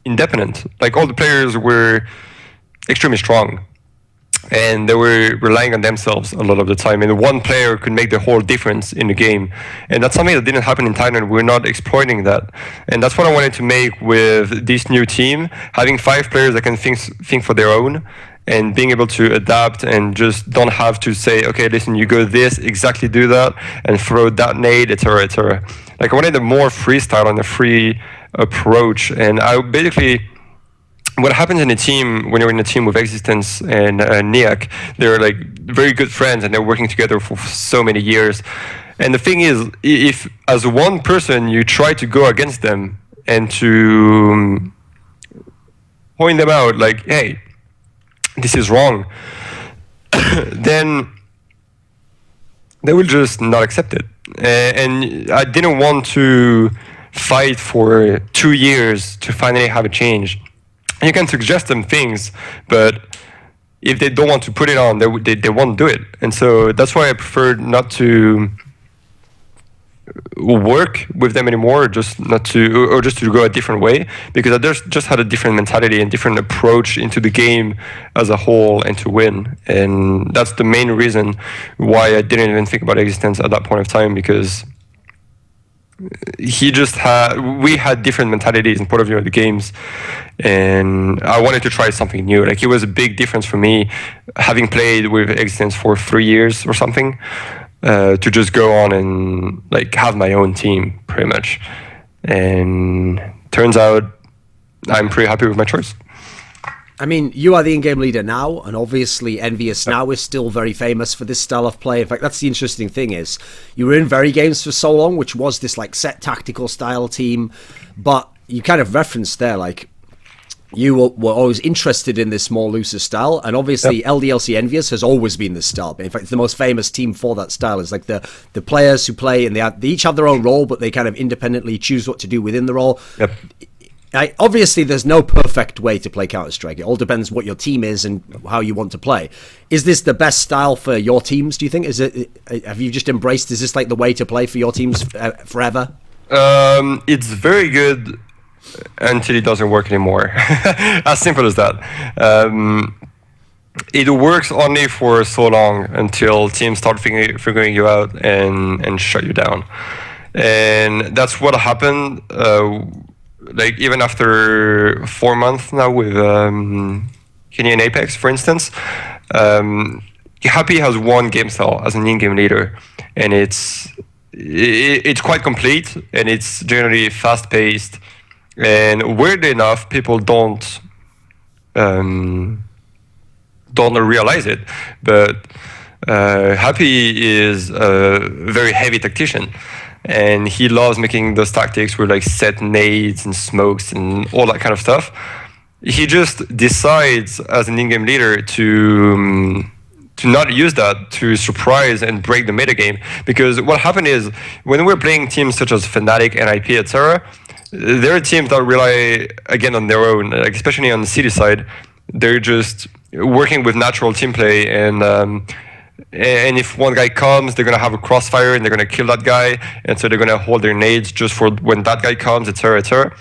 independent. Like, all the players were extremely strong, and they were relying on themselves a lot of the time, and one player could make the whole difference in the game. And that's something that didn't happen in Thailand. We're not exploiting that, and that's what I wanted to make with this new team, having 5 players that can think for their own, and being able to adapt and just don't have to say, okay, listen, you go this, exactly do that, and throw that nade, etc., etc. Like, I wanted a more freestyle and a free approach. And I basically, what happens in a team, when you're in a team with Existence and NIAC, they're like very good friends and they're working together for so many years. And the thing is, if as one person you try to go against them and to point them out, like, hey, this is wrong, then they will just not accept it. And I didn't want to fight for 2 years to finally have a change. You can suggest them things, but if they don't want to put it on, they won't do it. And so that's why I prefer not to work with them anymore, just not to, or just to go a different way, because I just had a different mentality and different approach into the game as a whole and to win. And that's the main reason why I didn't even think about Existence at that point of time, because we had different mentalities and point of view of the games, and I wanted to try something new. Like, it was a big difference for me, having played with Existence for 3 years or something, to just go on and like have my own team, pretty much. And turns out I'm pretty happy with my choice. I mean, you are the in-game leader now, and obviously EnVyUs now is still very famous for this style of play. In fact, that's the interesting thing, is you were in VeryGames for so long, which was this like set tactical style team, but you kind of referenced there, like, you were always interested in this more looser style, and obviously LDLC EnVyUs has always been this style. In fact, the most famous team for that style is like the players who play, and they each have their own role, but they kind of independently choose what to do within the role. Yep. Obviously, there's no perfect way to play Counter-Strike. It all depends what your team is and how you want to play. Is this the best style for your teams, do you think? Have you just embraced, is this like the way to play for your teams forever? It's very good until it doesn't work anymore. As simple as that. It works only for so long until teams start figuring you out and shut you down. And that's what happened. Like, even after 4 months now with Kenyan Apex, for instance, Happy has one game style as an in-game leader, and it's quite complete, and it's generally fast-paced. And weirdly enough, people don't realize it, but Happy is a very heavy tactician. And he loves making those tactics with like set nades and smokes and all that kind of stuff. He just decides as an in-game leader to not use that to surprise and break the metagame. Because what happened is, when we're playing teams such as FNATIC, NIP, etc., there are teams that rely again on their own, like especially on the city side. They're just working with natural team play, and if one guy comes, they're going to have a crossfire and they're going to kill that guy. And so they're going to hold their nades just for when that guy comes, etc., etc.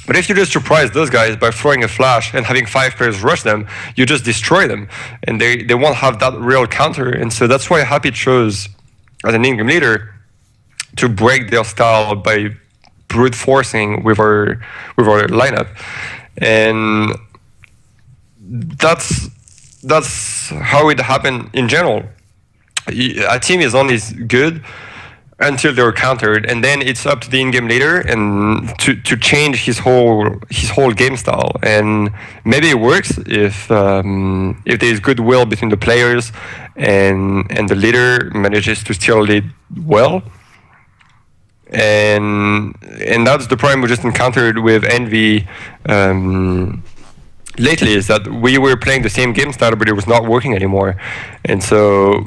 But if you just surprise those guys by throwing a flash and having 5 players rush them, you just destroy them. And they won't have that real counter. And so that's why Happy chose, as an in-game leader, to break their style by brute forcing with our lineup. And that's how it happened in general. A team is only good until they're countered, and then it's up to the in-game leader and to change his whole game style. And maybe it works if there's goodwill between the players and the leader manages to still lead well. and that's the problem we just encountered with Envy lately, is that we were playing the same game style, but it was not working anymore, and so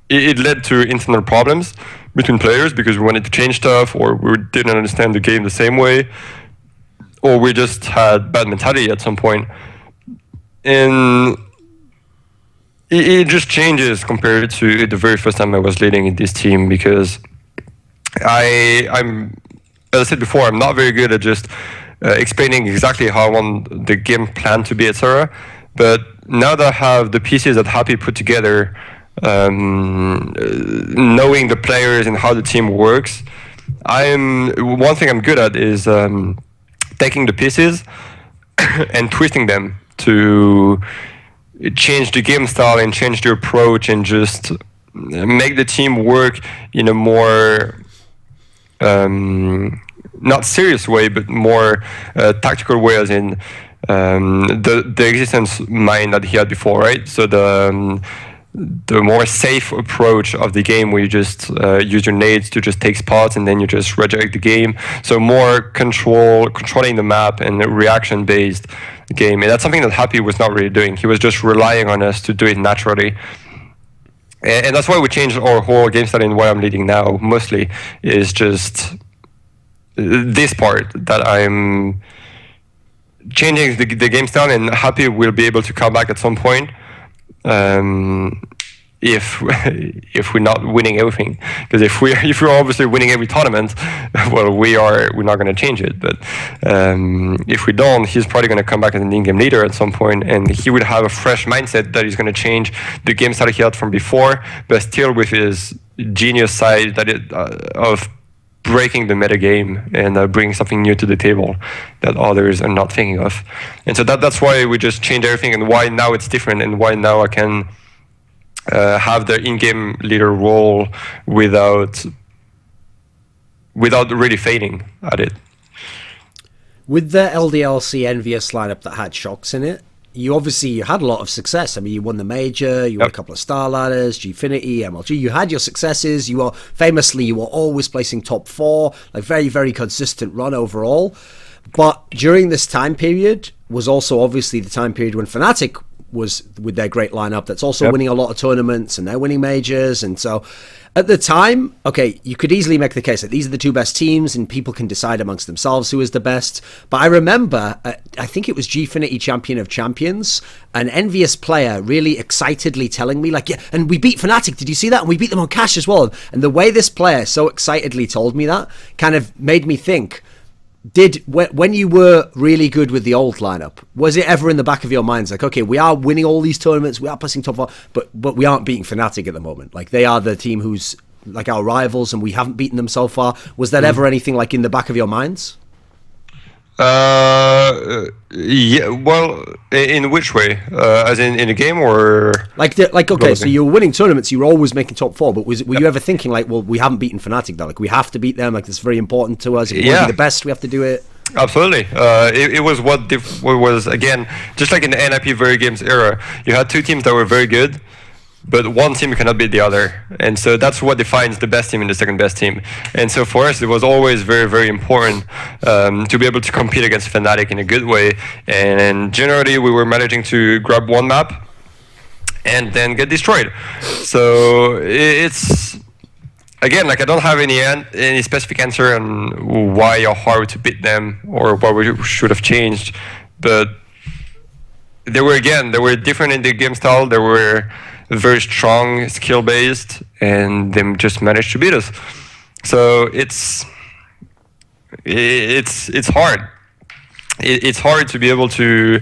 it led to internal problems between players because we wanted to change stuff, or we didn't understand the game the same way, or we just had bad mentality at some point. And it just changes compared to the very first time I was leading in this team, because I'm, as I said before, I'm not very good at just explaining exactly how I want the game plan to be, etc. But now that I have the pieces that Happy put together, knowing the players and how the team works, one thing I'm good at is taking the pieces and twisting them to change the game style and change the approach and just make the team work in a more not serious way, but more tactical way, as in the existence mind that he had before, right? So the more safe approach of the game, where you just use your nades to just take spots and then you just redirect the game. So more controlling the map and a reaction-based game. And that's something that Happy was not really doing. He was just relying on us to do it naturally. And that's why we changed our whole game style, and what I'm leading now mostly is just this part, that I'm changing the game style, and Happy will be able to come back at some point. If we're not winning everything, because if we're obviously winning every tournament, well, we're not going to change it. But if we don't, he's probably going to come back as an in-game leader at some point, and he would have a fresh mindset that he's going to change the game style he had from before, but still with his genius side of breaking the meta game and bringing something new to the table that others are not thinking of. And so that's why we just changed everything, and why now it's different, and why now I can have the in-game leader role without really fading at it. With the LDLC EnVyUs lineup that had shox in it, you obviously had a lot of success. I mean, you won the major, you won a couple of Starladders, Gfinity, MLG. You had your successes. You were always placing top 4, like very, very consistent run overall. But during this time period was also obviously the time period when FNATIC was with their great lineup that's also winning a lot of tournaments, and they're winning majors. And so at the time, okay, you could easily make the case that these are the two best teams and people can decide amongst themselves who is the best. But I remember, I think it was Gfinity Champion of Champions, an EnVyUs player really excitedly telling me, like, yeah, and we beat FNATIC, did you see that? And we beat them on cash as well. And the way this player so excitedly told me that kind of made me think, when you were really good with the old lineup, was it ever in the back of your minds like, okay, we are winning all these tournaments, we are placing top 4, but we aren't beating FNATIC at the moment, like they are the team who's like our rivals and we haven't beaten them so far? Was that ever anything like in the back of your minds? Yeah, well, in which way? As in a game, or okay, so you were winning tournaments, you were always making top 4, but were you ever thinking like, well, we haven't beaten FNATIC though, like we have to beat them, like this is very important to us, if we want to be the best, we have to do it? Absolutely. It was what was, again, just like in the NIP VeryGames era, you had two teams that were very good, but one team cannot beat the other. And so that's what defines the best team and the second best team. And so for us, it was always very, very important to be able to compete against FNATIC in a good way. And generally, we were managing to grab one map and then get destroyed. So it's, again, like I don't have any specific answer on why or how to beat them or what we should have changed. But they were different in the game style. They were very strong, skill-based, and they just managed to beat us. So it's hard. It's hard to be able to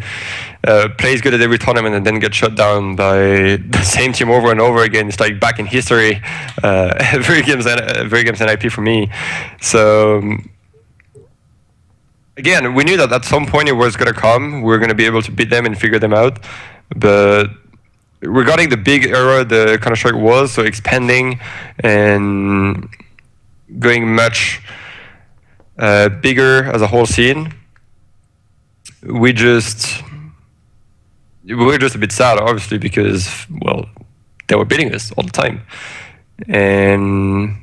play as good at every tournament and then get shut down by the same team over and over again. It's like back in history, VeryGames and IP for me. So again, we knew that at some point it was going to come. We were going to be able to beat them and figure them out. But regarding the big era the Counter-Strike was, so expanding and going much bigger as a whole scene, we were just a bit sad, obviously, because, well, they were beating us all the time. And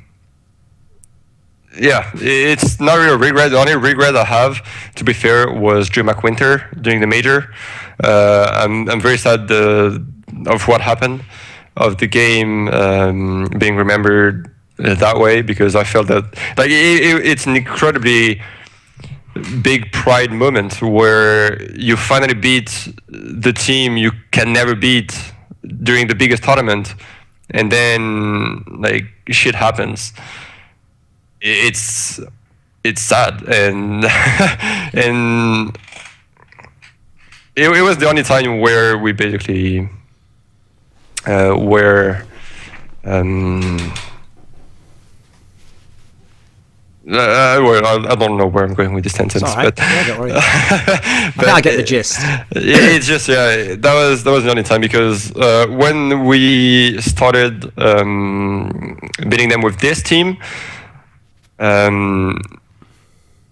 yeah, it's not really a regret. The only regret I have, to be fair, was Dreamhack Winter during the major. I'm very sad of what happened, of the game being remembered that way, because I felt that like it's an incredibly big pride moment where you finally beat the team you can never beat during the biggest tournament, and then like shit happens. It's sad, and and it was the only time where we basically where well, I don't know where I'm going with this sentence, right. but yeah, don't worry. I think I get the gist. It's just that was the only time, because when we started beating them with this team, like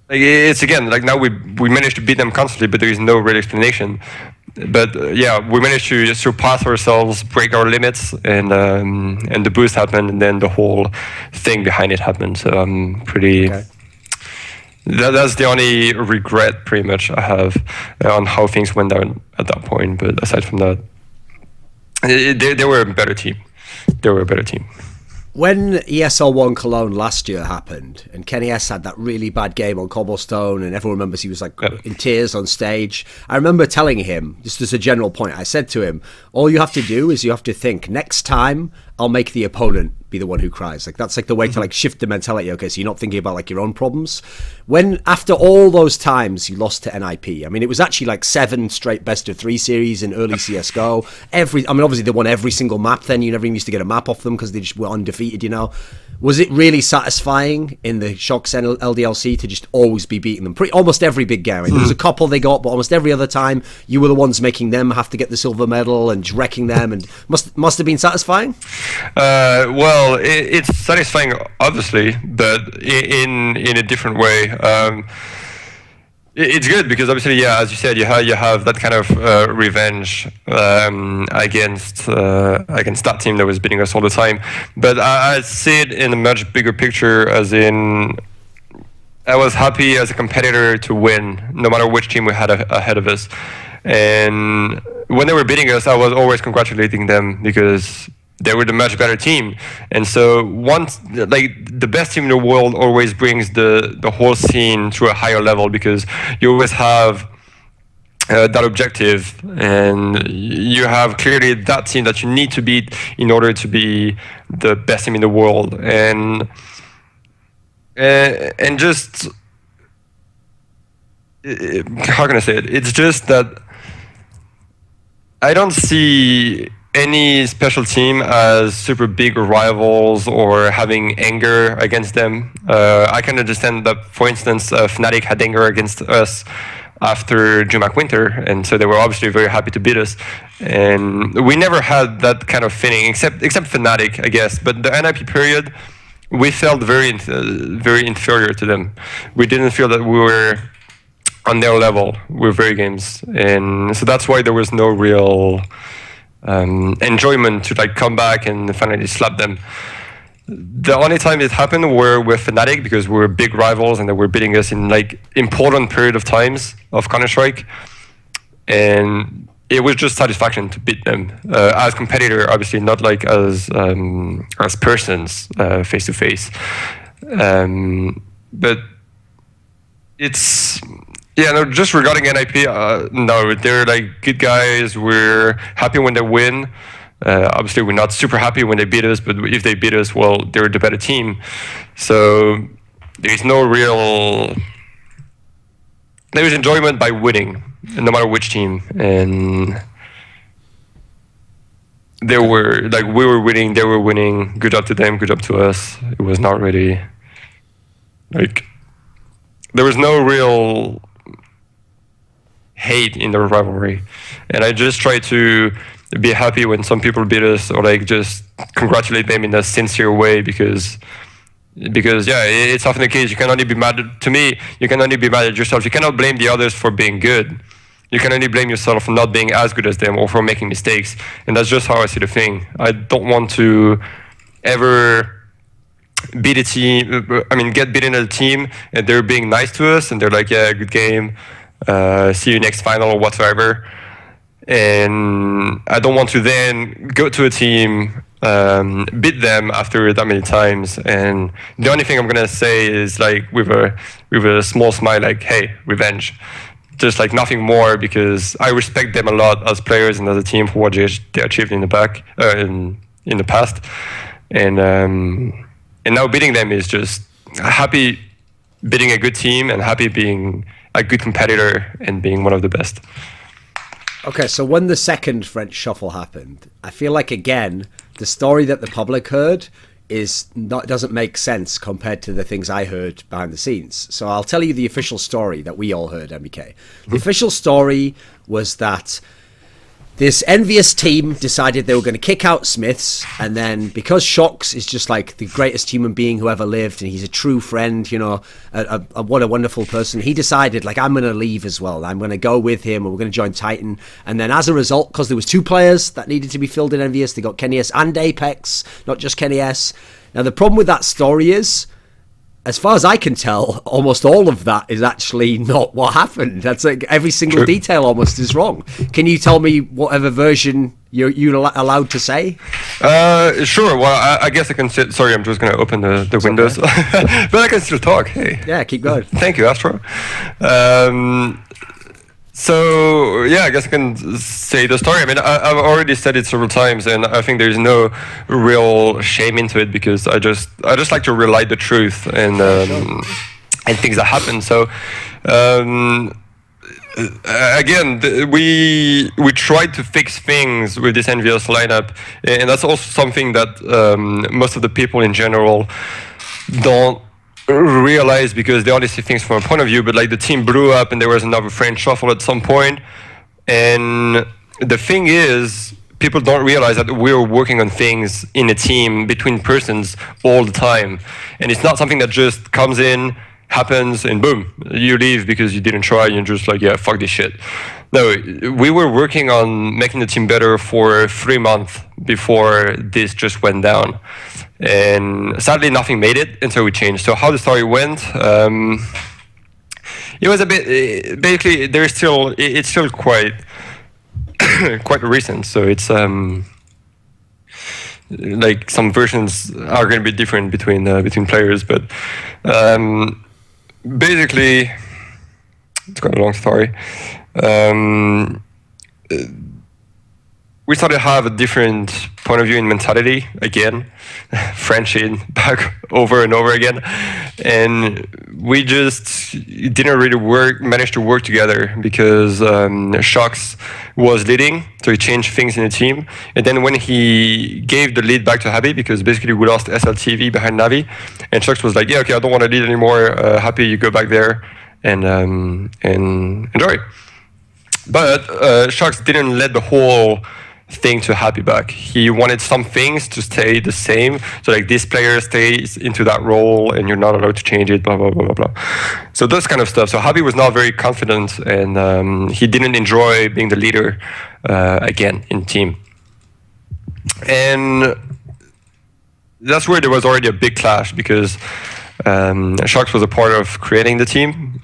it's again like now we managed to beat them constantly, but there is no real explanation. But yeah, we managed to surpass ourselves, break our limits, and the boost happened, and then the whole thing behind it happened. So I'm pretty. Okay. That's the only regret, pretty much, I have on how things went down at that point. But aside from that, they were a better team. They were a better team. When ESL 1 Cologne last year happened, and Kenny S had that really bad game on Cobblestone, and everyone remembers he was like in tears on stage, I remember telling him, just as a general point, I said to him, all you have to do is you have to think, next time I'll make the opponent be the one who cries. Like that's like the way to like shift the mentality. Okay, so you're not thinking about like your own problems. When after all those times you lost to NIP, I mean it was actually like 7 straight best of 3 series in early CS:GO. I mean obviously they won every single map. Then you never even used to get a map off them because they just were undefeated. You know, was it really satisfying in the shox LDLC to just always be beating them? Almost every big game. There was a couple they got, but almost every other time you were the ones making them have to get the silver medal and just wrecking them, and must have been satisfying. Well, it's satisfying, obviously, but in a different way. It's good because obviously, yeah, as you said, you have that kind of revenge against that team that was beating us all the time. But I see it in a much bigger picture, as in I was happy as a competitor to win, no matter which team we had ahead of us. And when they were beating us, I was always congratulating them because they were the much better team. And so once, like, the best team in the world always brings the whole scene to a higher level, because you always have that objective, and you have clearly that team that you need to beat in order to be the best team in the world. And just, how can I say it? It's just that I don't see any special team as super big rivals or having anger against them. I can understand that, for instance, FNATIC had anger against us after Dreamhack Winter, and so they were obviously very happy to beat us. And we never had that kind of feeling, except FNATIC, I guess. But the NIP period, we felt very inferior to them. We didn't feel that we were on their level with VeryGames, and so that's why there was no real enjoyment to like come back and finally slap them. The only time it happened were with FNATIC, because we were big rivals and they were beating us in like important period of times of Counter-Strike, and it was just satisfaction to beat them as competitor, obviously not like as persons face to face. But it's. Yeah, no, just regarding NIP, no, they're like good guys. We're happy when they win. Obviously, we're not super happy when they beat us, but if they beat us, well, they're the better team. So there's no real... There's enjoyment by winning, no matter which team. And they were, like, we were winning, they were winning. Good job to them, good job to us. It was not really, like... There was no real hate in the rivalry, and I just try to be happy when some people beat us, or like just congratulate them in a sincere way, because yeah, it's often the case. You can only be mad to me. You can only be mad at yourself. You cannot blame the others for being good. You can only blame yourself for not being as good as them or for making mistakes. And that's just how I see the thing. I don't want to ever beat a team. I mean, get beaten at a team, and they're being nice to us, and they're like, "Yeah, good game. See you next final or whatsoever." And I don't want to then go to a team, beat them after that many times, and the only thing I'm gonna say is like with a small smile, like, "Hey, revenge." Just like nothing more, because I respect them a lot as players and as a team for what they achieved in the back in the past, and now beating them is just happy beating a good team and happy being a good competitor and being one of the best. Okay, so when the second French shuffle happened, I feel like, again, the story that the public heard doesn't make sense compared to the things I heard behind the scenes. So I'll tell you the official story that we all heard, NBK. The official story was that this EnVyUs team decided they were going to kick out Smiths, and then because shox is just like the greatest human being who ever lived, and he's a true friend, you know, what a wonderful person, he decided, like, I'm going to leave as well. I'm going to go with him, and we're going to join Titan. And then as a result, because there was 2 players that needed to be filled in EnVyUs, they got kennyS and Apex, not just kennyS. Now, the problem with that story is, as far as I can tell, almost all of that is actually not what happened. That's like every single detail almost is wrong. Can you tell me whatever version you're allowed to say? Sure. Well, I guess I can sit. Sorry, I'm just going to open the windows. Okay. But I can still talk. Hey. Yeah, keep going. Thank you, Astro. So yeah, I guess I can say the story. I mean, I've already said it several times, and I think there's no real shame into it, because I just like to relight the truth and things that happen. So again, we tried to fix things with this EnVyUs lineup, and that's also something that most of the people in general don't realize, because they only see things from a point of view. But like, the team blew up and there was another French shuffle at some point, and the thing is, people don't realize that we're working on things in a team between persons all the time, and it's not something that just comes in, happens, and boom, you leave because you didn't try, and you're just like, yeah, fuck this shit. No, we were working on making the team better for 3 months before this just went down. And sadly, nothing made it, and so we changed. So how the story went, it was a bit, basically, it's still quite quite recent. So it's like, some versions are going to be different between players, but basically, it's quite a long story. We started to have a different point of view and mentality again, French in back over and over again, and we just didn't really manage to work together, because shox was leading, so he changed things in the team, and then when he gave the lead back to Happy, because basically we lost SLTV behind Navi, and shox was like, yeah, okay, I don't want to lead anymore, Happy, you go back there and enjoy. But shox didn't let the whole thing to Happy back. He wanted some things to stay the same. So like, this player stays into that role and you're not allowed to change it, blah, blah, blah, blah, blah. So those kind of stuff. So Happy was not very confident, and he didn't enjoy being the leader again in team. And that's where there was already a big clash, because shox was a part of creating the team,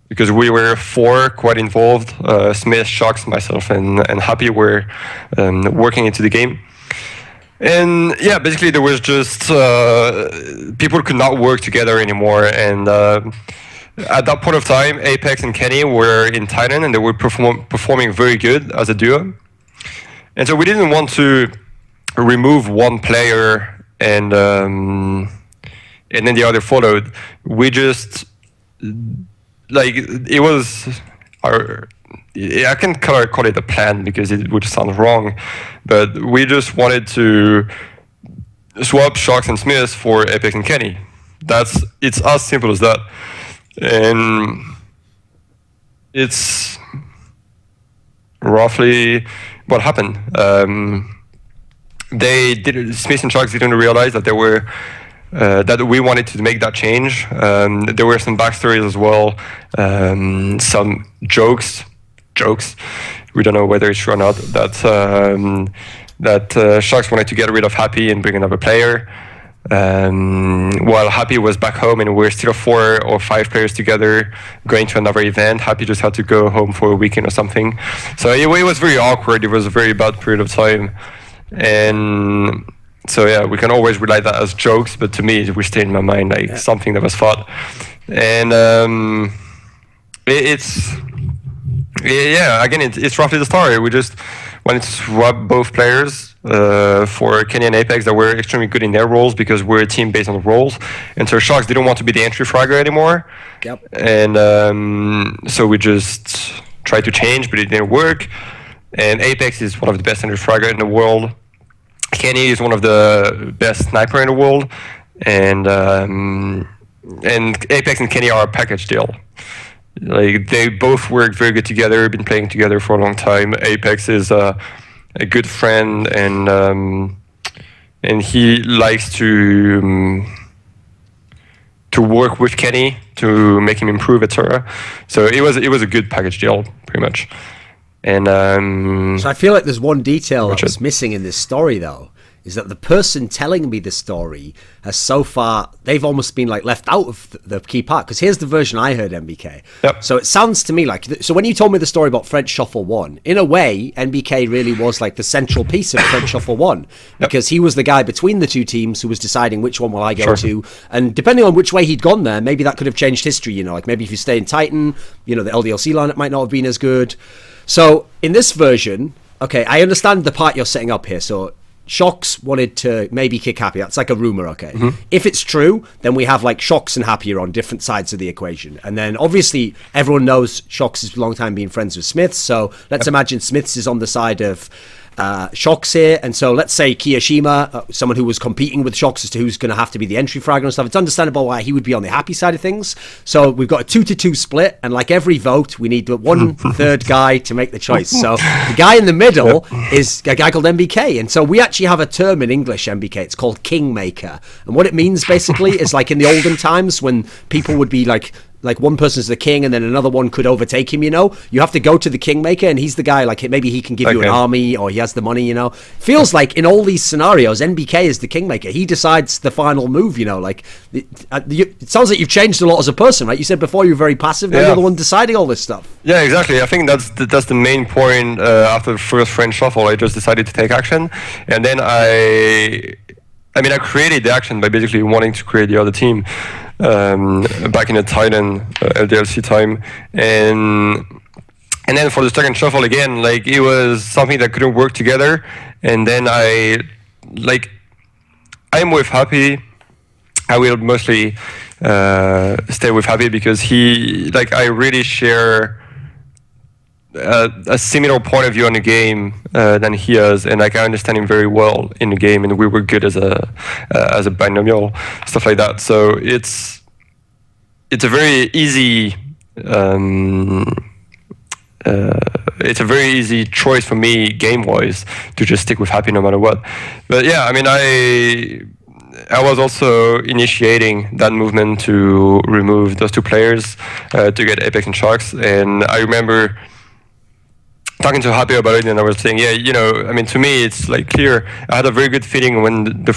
because we were 4 quite involved, Schmitt, shox, myself, and Happy were working into the game. And yeah, basically there was just, people could not work together anymore. And at that point of time, Apex and Kenny were in Titan, and they were performing very good as a duo. And so we didn't want to remove one player and then the other followed. We just, like, it was I can't call it a plan, because it would sound wrong, but we just wanted to swap shox and Smith for Apex and Kenny. It's as simple as that. And it's roughly what happened. Smith and shox didn't realize that that we wanted to make that change. There were some backstories as well, some jokes. We don't know whether it's true or not. That shox wanted to get rid of Happy and bring another player. while Happy was back home and we're still 4 or 5 players together going to another event. Happy just had to go home for a weekend or something. So it was very awkward. It was a very bad period of time. And so yeah, we can always relate that as jokes, but to me it will stay in my mind like something that was thought. And it's roughly the story. We just wanted to swap both players for Kenny and Apex that were extremely good in their roles because we're a team based on the roles. And so shox didn't want to be the entry fragger anymore. Yep. And so we just tried to change, but it didn't work. And Apex is one of the best entry fragger in the world. Kenny is one of the best sniper in the world. And Apex and Kenny are a package deal. Like they both work very good together, been playing together for a long time. Apex is a good friend, and he likes to work with Kenny to make him improve, etc. So it was a good package deal, pretty much. And so I feel like there's one detail that's missing in this story, though. Is that the person telling me the story has so far, they've almost been like left out of the key part. Because here's the version I heard, NBK. Yep. So it sounds to me like, so when you told me the story about French Shuffle 1, in a way, NBK really was like the central piece of French Shuffle 1. Because he was the guy between the two teams who was deciding which one will I go to. And depending on which way he'd gone there, maybe that could have changed history, you know, like maybe if you stay in Titan, you know, the LDLC lineup might not have been as good. So in this version, okay, I understand the part you're setting up here. So shox wanted to maybe kick Happy. That's like a rumor, okay? Mm-hmm. If it's true, then we have like shox and Happy are on different sides of the equation. And then obviously everyone knows shox has a long time been friends with Schmitt. So let's imagine Schmitt is on the side of shox here. And so let's say Kiyashima, someone who was competing with shox as to who's going to have to be the entry fragger and stuff. It's understandable why he would be on the Happy side of things. So we've got a 2-2 split. And like every vote, we need the 1/3 guy to make the choice. So the guy in the middle is a guy called NBK. And so we actually have a term in English, NBK. It's called kingmaker. And what it means basically is like in the olden times when people would be like one person's the king and then another one could overtake him, you know, you have to go to the kingmaker and he's the guy, like maybe he can give you an army or he has the money, you know. Feels like in all these scenarios NBK is the kingmaker. He decides the final move, you know, like it sounds like you've changed a lot as a person, right? You said before you were very passive, now you're the one deciding all this stuff. Yeah, exactly. I think that's the main point. After the first French shuffle, I just decided to take action, and then I created the action by basically wanting to create the other team. Back in the Titan LDLC time, and then for the second shuffle again, like it was something that couldn't work together, and then I'm with Happy. I will mostly stay with Happy because I really share a similar point of view on the game than he has, and like I understand him very well in the game, and we were good as a binomial, stuff like that. So it's a very easy choice for me game wise to just stick with Happy no matter what. But yeah, I mean I was also initiating that movement to remove those two players to get Apex and shox, and I remember talking to Happy about it, and I was saying, yeah, you know, I mean, to me, it's like clear. I had a very good feeling when the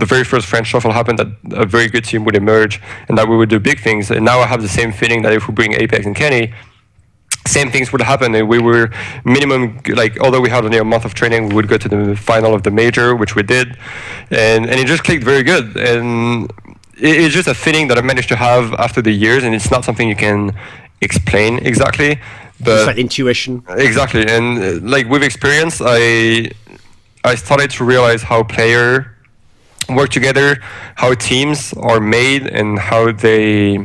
very first French shuffle happened that a very good team would emerge and that we would do big things. And now I have the same feeling that if we bring Apex and Kenny, same things would happen. And we were minimum, like, although we had only a month of training, we would go to the final of the major, which we did. And it just clicked very good. And it's just a feeling that I managed to have after the years, and it's not something you can explain exactly. But it's like intuition. Exactly, and like with experience, I started to realize how players work together, how teams are made, and how they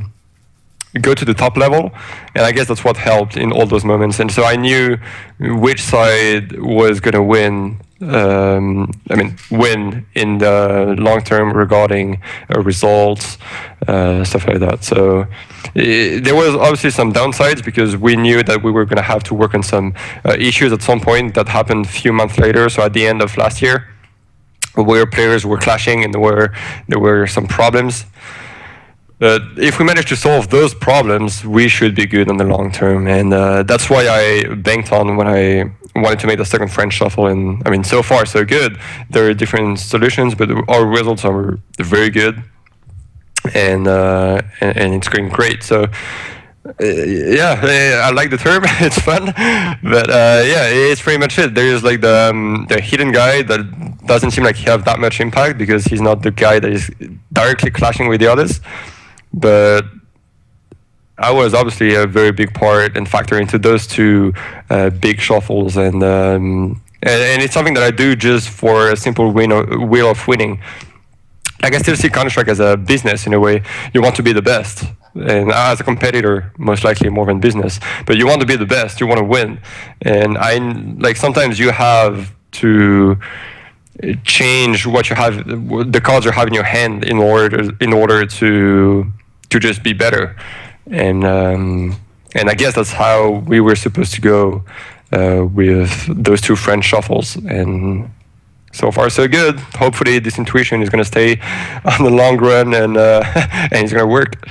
go to the top level. And I guess that's what helped in all those moments. And so I knew which side was going to win. Win in the long term regarding results, stuff like that. So there was obviously some downsides because we knew that we were going to have to work on some issues at some point that happened a few months later. So at the end of last year, where players were clashing and there were some problems. if we manage to solve those problems, we should be good in the long term, and that's why I banked on when I wanted to make the second French shuffle. And I mean, so far so good. There are different solutions, but our results are very good, and it's going great. So. Yeah, I like the term. It's fun, but yeah, it's pretty much it. There's like the hidden guy that doesn't seem like he have that much impact because he's not the guy that is directly clashing with the others. But I was obviously a very big part and factor into those two big shuffles, and it's something that I do just for a simple will of winning. Like, I still see Counter-Strike as a business in a way. You want to be the best, and as a competitor, most likely more than business. But you want to be the best. You want to win, and like sometimes you have to change what you have, the cards you have in your hand, in order to just be better. And I guess that's how we were supposed to go with those two French shuffles. And so far, so good. Hopefully, this intuition is going to stay on the long run, and it's going to work.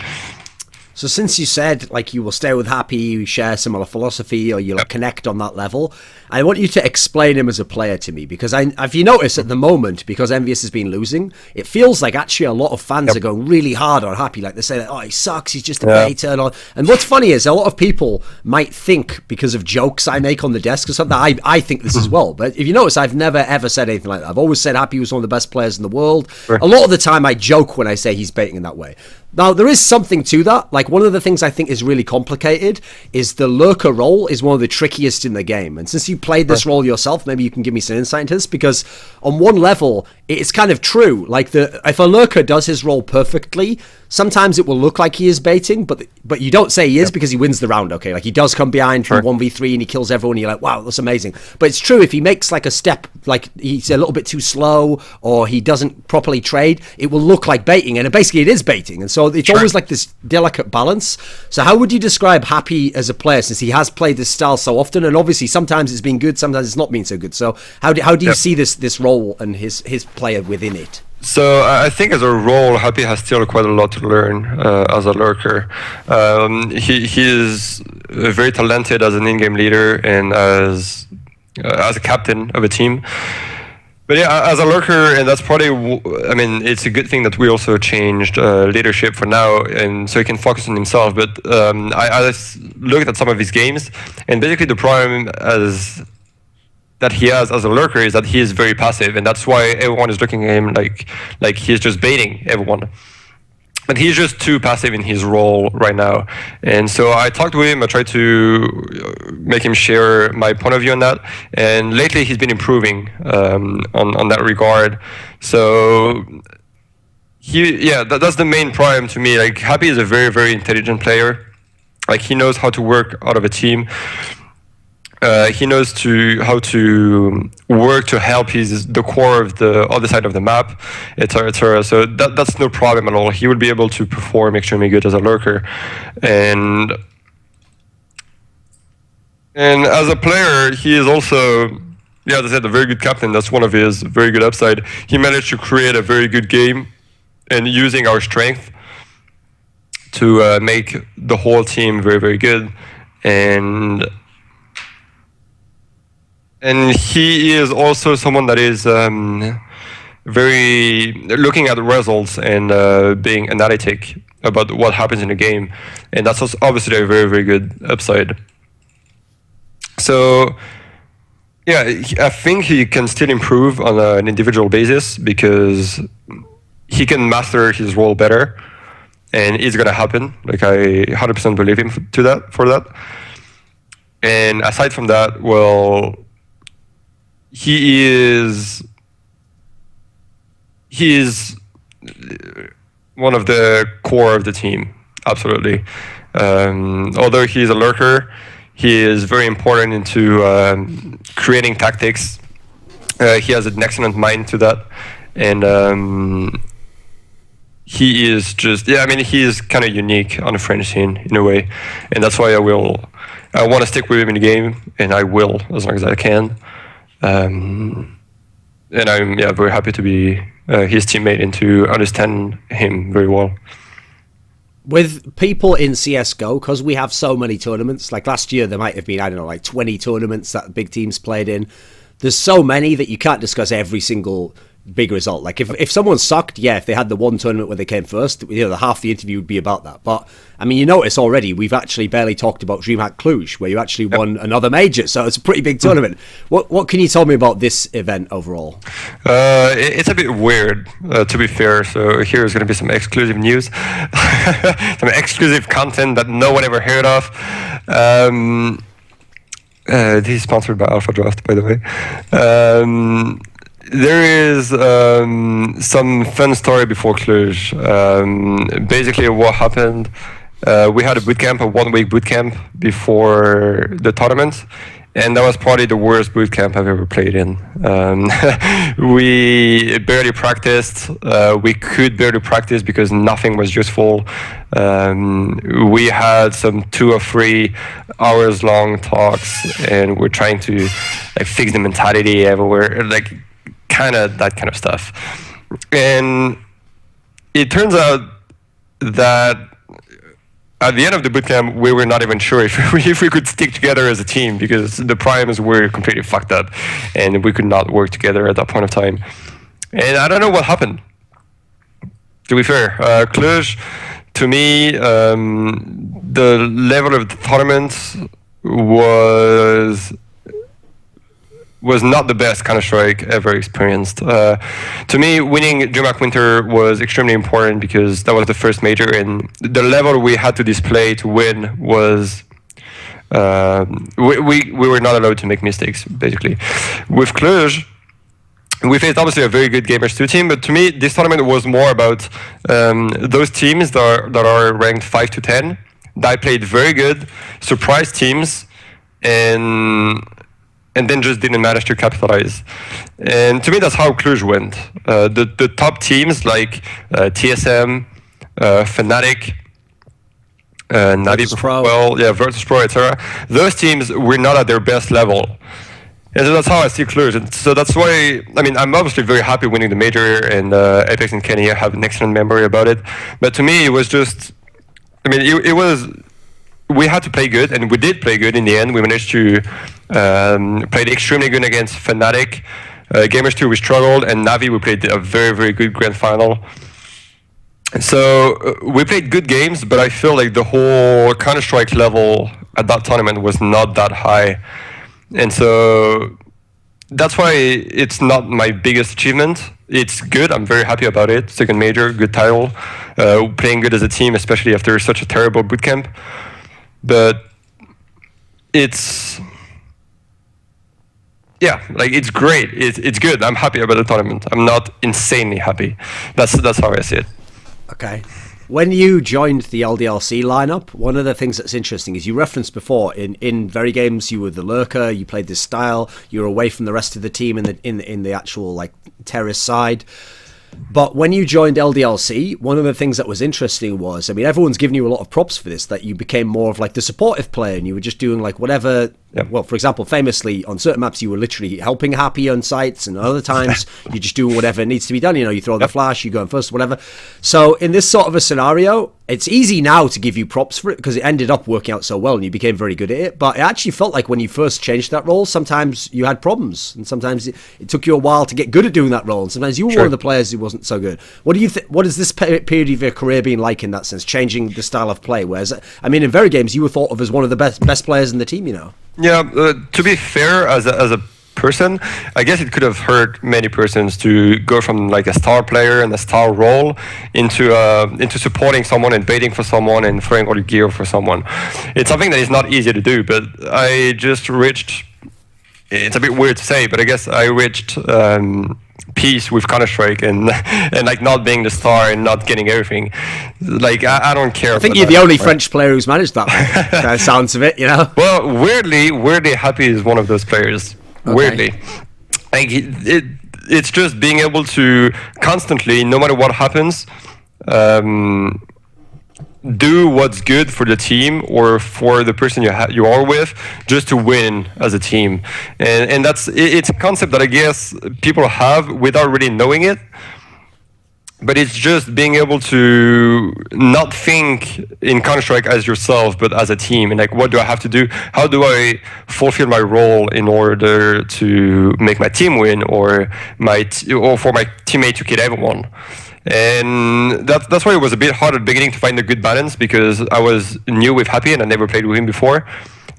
So since you said like you will stay with Happy, you share similar philosophy, or you'll connect on that level, I want you to explain him as a player to me, because if you notice at the moment, because EnVyUs has been losing, it feels like actually a lot of fans are going really hard on Happy. Like they say, like, oh, he sucks, he's just a beta. And what's funny is a lot of people might think, because of jokes I make on the desk or something, I think this as well. But if you notice, I've never ever said anything like that. I've always said Happy was one of the best players in the world. A lot of the time I joke when I say he's baiting in that way. Now, there is something to that. Like, one of the things I think is really complicated is the lurker role is one of the trickiest in the game. And since you played this role yourself, maybe you can give me some insight into this, because on one level, it's kind of true. Like, if a lurker does his role perfectly, sometimes it will look like he is baiting, but you don't say he is because he wins the round, okay? Like, he does come behind from 1v3 and he kills everyone, and you're like, wow, that's amazing. But it's true, if he makes like a step, like he's a little bit too slow, or he doesn't properly trade, it will look like baiting, and basically it is baiting. And so it's always like this delicate balance. So how would you describe Happy as a player, since he has played this style so often, and obviously sometimes it's been good, sometimes it's not been so good. So how do you see this role and his player within it? So I think as a role, Happy has still quite a lot to learn as a lurker. He is very talented as an in-game leader and as a captain of a team. But yeah, as a lurker, and that's probably, I mean, it's a good thing that we also changed leadership for now, and so he can focus on himself. But I looked at some of his games, and basically the problem that he has as a lurker is that he is very passive, and that's why everyone is looking at him like he's just baiting everyone. But he's just too passive in his role right now. And so I talked with him, I tried to make him share my point of view on that. And lately he's been improving on that regard. So that's the main problem to me. Like, Happy is a very, very intelligent player. Like, he knows how to work out of a team. He knows how to work to help the core of the other side of the map, etc. So that's no problem at all. He would be able to perform extremely good as a lurker, and as a player, he is also, as I said, a very good captain. That's one of his very good upside. He managed to create a very good game, and using our strength to make the whole team very, very good, and he is also someone that is very looking at the results and being analytic about what happens in the game, and that's also obviously a very, very good upside. So yeah, I think he can still improve on an individual basis because he can master his role better, and it's gonna happen. Like, I 100% believe him for that. And aside from that, well, he is one of the core of the team, absolutely. Although he's a lurker, he is very important into creating tactics. He has an excellent mind to that, and he is just, he is kind of unique on the French scene in a way, and that's why I want to stick with him in the game, and I will as long as I can. And I'm very happy to be his teammate and to understand him very well. with people in CSGO, because we have so many tournaments, like last year there might have been, I don't know, like 20 tournaments that big teams played in. There's so many that you can't discuss every single big result. Like if someone sucked, yeah, if they had the one tournament where they came first, the half the interview would be about that. But I mean, you notice already we've actually barely talked about Dreamhack Cluj, where you actually won another major, so it's a pretty big tournament. What can you tell me about this event overall? It's a bit weird, to be fair. So here's going to be some exclusive news, some exclusive content that no one ever heard of. This is sponsored by Alpha Draft, by the way. There is some fun story before Cluj. Basically, what happened, we had a bootcamp, a 1 week bootcamp before the tournament, and that was probably the worst bootcamp I've ever played in. We barely practiced. We could barely practice because nothing was useful. We had some 2 or 3 hours long talks, and we're trying to like fix the mentality everywhere, like that kind of stuff. And it turns out that at the end of the bootcamp, we were not even sure if we could stick together as a team, because the primes were completely fucked up and we could not work together at that point of time. And I don't know what happened, to be fair. Cluj, to me, the level of the tournament was not the best Counter-Strike ever experienced. To me, winning Dreamhack Winter was extremely important because that was the first major, and the level we had to display to win was... we were not allowed to make mistakes, basically. With Cluj, we faced obviously a very good Gamers 2 team, but to me, this tournament was more about those teams that are ranked 5 to 10, that played very good, surprised teams, and then just didn't manage to capitalize. And to me, that's how Cluj went. The top teams like TSM, FNATIC, Navi, Virtus.pro, etc. Those teams were not at their best level. And so that's how I see Cluj. And so that's why, I mean, I'm obviously very happy winning the major, and Apex and Kenny have an excellent memory about it. But to me, it was just, I mean, it was, we had to play good, and we did play good in the end. We managed to play extremely good against FNATIC. Gamers 2, we struggled, and Navi, we played a very, very good grand final. So we played good games, but I feel like the whole Counter-Strike level at that tournament was not that high. And so that's why it's not my biggest achievement. It's good, I'm very happy about it. Second major, good title. Playing good as a team, especially after such a terrible bootcamp. But it's, yeah, like it's great. It's good. I'm happy about the tournament. I'm not insanely happy. That's how I see it. Okay. When you joined the LDLC lineup, one of the things that's interesting is you referenced before in VeryGames you were the lurker, you played this style, you were away from the rest of the team in the actual like terrorist side. But when you joined LDLC, one of the things that was interesting was, I mean, everyone's giving you a lot of props for this, that you became more of like the supportive player and you were just doing like whatever. Yep. Well, for example, famously on certain maps, you were literally helping Happy on sites, and other times you just do whatever needs to be done. You know, you throw the flash, you go in first, whatever. So in this sort of a scenario, it's easy now to give you props for it because it ended up working out so well and you became very good at it. But it actually felt like when you first changed that role, sometimes you had problems, and sometimes it took you a while to get good at doing that role. And sometimes you were one of the players who wasn't so good. What do you think? What has this period of your career been like in that sense, changing the style of play? Whereas, I mean, in VeryGames, you were thought of as one of the best players in the team, you know. Yeah, to be fair, as a person, I guess it could have hurt many persons to go from like a star player and a star role into supporting someone and baiting for someone and throwing all the gear for someone. It's something that is not easy to do, but I just reached, it's a bit weird to say, but I guess I reached peace with Counter-Strike and like not being the star and not getting everything. Like I don't care. I think you're the only French player who's managed that. Kind of sounds of it, you know. Well, weirdly, Happy is one of those players. Okay. Weirdly, like it's just being able to constantly, no matter what happens, do what's good for the team or for the person you are with, just to win as a team. And it's a concept that I guess people have without really knowing it. but it's just being able to not think in Counter-Strike as yourself, but as a team. And like, what do I have to do? How do I fulfill my role in order to make my team win, or for my teammate to kill everyone? And that's why it was a bit hard at the beginning to find a good balance, because I was new with Happy and I never played with him before.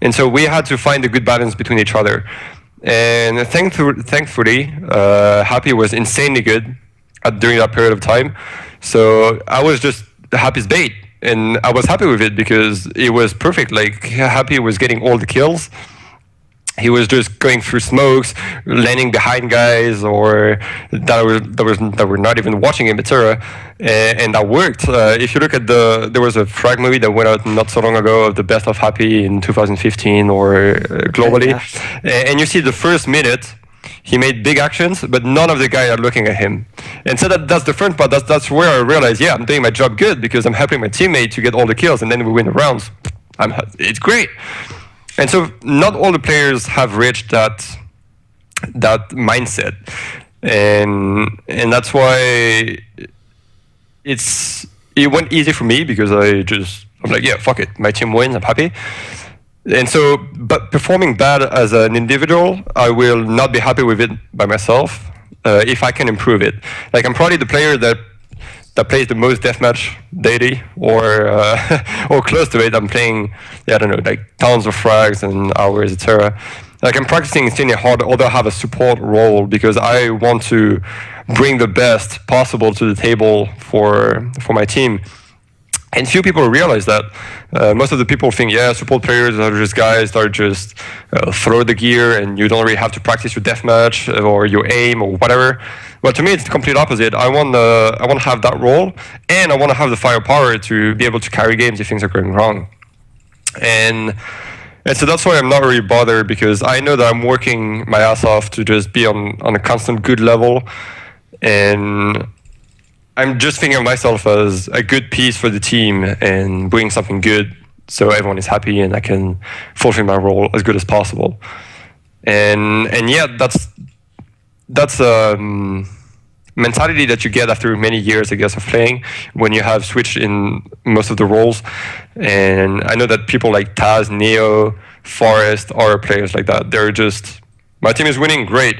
And so we had to find a good balance between each other. And thankfully, Happy was insanely good during that period of time. So I was just Happy's bait, and I was happy with it because it was perfect. Like, Happy was getting all the kills. He was just going through smokes, landing behind guys, or that were not even watching him, etc. And that worked. If you look at there was a frag movie that went out not so long ago of the best of Happy in 2015 or globally, and you see the first minute. He made big actions, but none of the guys are looking at him. And so that's the fun part. That's where I realized, yeah, I'm doing my job good because I'm helping my teammate to get all the kills, and then we win the rounds. It's great. And so not all the players have reached that mindset, and that's why it went easy for me, because I'm like, yeah, fuck it, my team wins, I'm happy. And so, but performing bad as an individual, I will not be happy with it by myself if I can improve it. Like, I'm probably the player that plays the most deathmatch daily, or close to it. I'm playing, I don't know, like tons of frags and hours, etc. Like, I'm practicing extremely hard, although I have a support role, because I want to bring the best possible to the table for my team. And few people realize that. Most of the people think, yeah, support players are just guys that are just throw the gear and you don't really have to practice your deathmatch or your aim or whatever. But to me, it's the complete opposite. I want to have that role, and I want to have the firepower to be able to carry games if things are going wrong. And so that's why I'm not really bothered, because I know that I'm working my ass off to just be on a constant good level, and I'm just thinking of myself as a good piece for the team and bring something good so everyone is happy and I can fulfill my role as good as possible. And yeah, that's a mentality that you get after many years, I guess, of playing, when you have switched in most of the roles. And I know that people like Taz, Neo, Forest are players like that. They're just, my team is winning, great.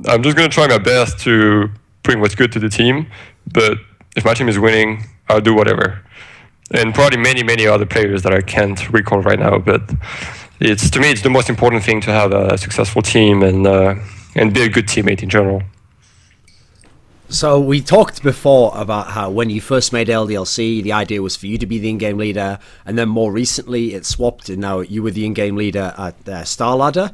I'm just going to try my best to bring what's good to the team. But if my team is winning, I'll do whatever. And probably many other players that I can't recall right now. But to me, it's the most important thing to have a successful team and be a good teammate in general. So we talked before about how when you first made LDLC, the idea was for you to be the in-game leader, and then more recently it swapped, and now you were the in-game leader at Starladder.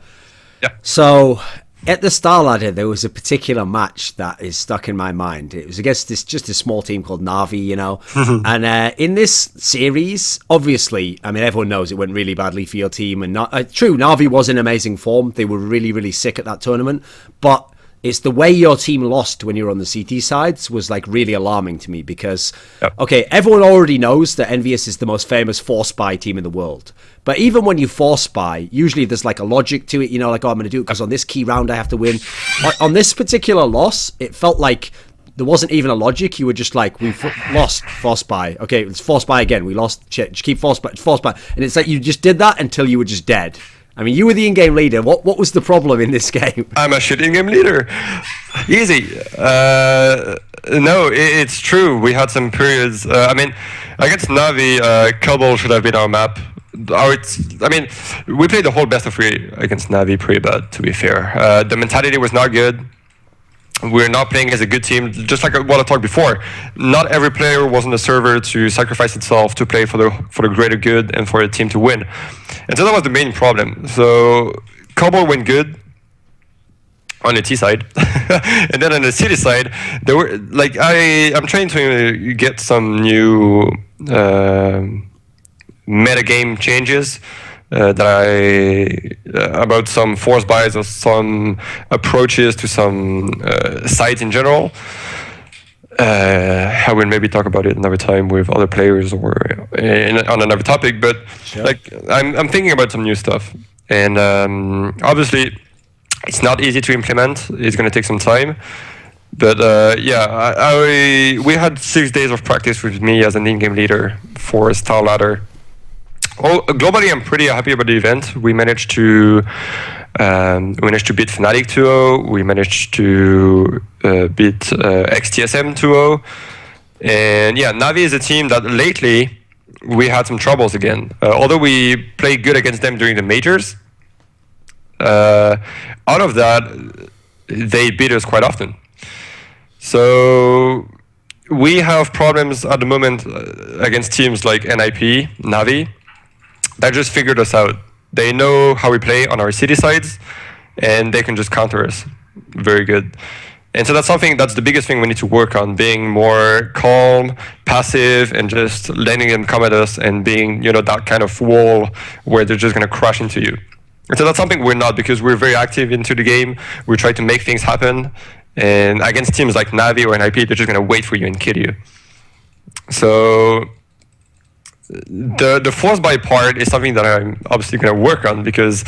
Yeah. So at the Starladder, there was a particular match that is stuck in my mind. It was against just a small team called Na'Vi, you know. And in this series, obviously, I mean, everyone knows it went really badly for your team. And true, Na'Vi was in amazing form. They were really, really sick at that tournament. But it's the way your team lost when you were on the CT sides was like really alarming to me, because, okay, everyone already knows that EnVyUs is the most famous force buy team in the world. But even when you force buy, usually there's like a logic to it, you know, like, oh, I'm going to do it because on this key round I have to win. On this particular loss, it felt like there wasn't even a logic. You were just like, we lost, force buy. Okay, let's force buy again. We lost, shit, just keep force buy. And it's like you just did that until you were just dead. I mean, you were the in-game leader. What was the problem in this game? I'm a shit in-game leader. Easy. No, it's true. We had some periods. I mean, against Na'Vi, Cobble should have been our map. I mean, we played the whole best of 3 against Na'Vi pretty bad, to be fair. The mentality was not good. We're not playing as a good team, just like what I talked before. Not every player was on the server to sacrifice itself to play for the greater good and for the team to win. And so that was the main problem. So Cobble went good on the T side, and then on the city side, there were like I'm trying to get some new meta game changes. About some force buys or some approaches to some sites in general. I will maybe talk about it another time with other players or on another topic. But sure. Like I'm thinking about some new stuff, and obviously it's not easy to implement. It's going to take some time. But yeah, we had 6 days of practice with me as an in-game leader for Starladder. Oh, globally, I'm pretty happy about the event. We managed to beat FNATIC 2-0. We managed to beat XTSM 2-0. And yeah, Navi is a team that lately we had some troubles again. Although we played good against them during the majors, out of that, they beat us quite often. So we have problems at the moment against teams like NIP, Navi, that just figured us out. They know how we play on our city sides, and they can just counter us very good. And so that's the biggest thing we need to work on, being more calm, passive, and just letting them come at us and being, that kind of wall where they're just going to crash into you. And so that's something we're not, because we're very active into the game. We try to make things happen. And against teams like Navi or NIP, they're just going to wait for you and kill you. So the force buy part is something that I'm obviously going to work on, because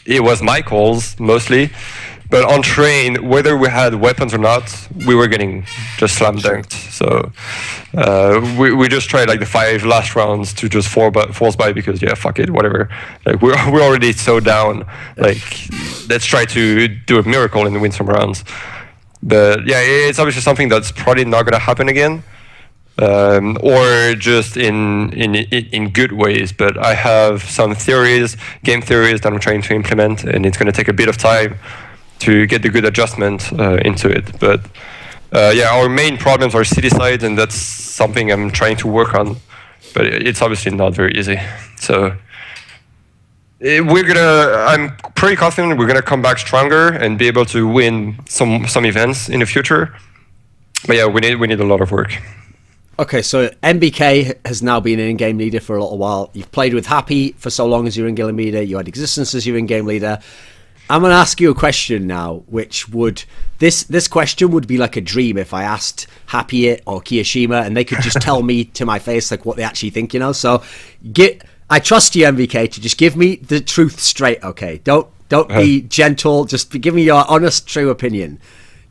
it was my calls mostly. But on train, whether we had weapons or not, we were getting just slam dunked. So we just tried like the 5 last rounds to just force buy, because yeah, fuck it, whatever. Like we're already so down. Like let's try to do a miracle and win some rounds. But yeah, it's obviously something that's probably not gonna happen again, or just in good ways. But I have some game theories that I'm trying to implement, and it's gonna take a bit of time to get the good adjustment into it. But yeah, our main problems are city sides, and that's something I'm trying to work on. But it's obviously not very easy. So I'm pretty confident we're gonna come back stronger and be able to win some events in the future. But yeah, we need a lot of work. Okay, so NBK has now been an in-game leader for a little while. You've played with Happy for so long as your in-game leader. You had Existence as your in-game leader. I'm going to ask you a question now, which would... This question would be like a dream if I asked Happy or Kiyoshima, and they could just tell me to my face like what they actually think, So I trust you, NBK, to just give me the truth straight, okay? Don't be gentle. Just give me your honest, true opinion.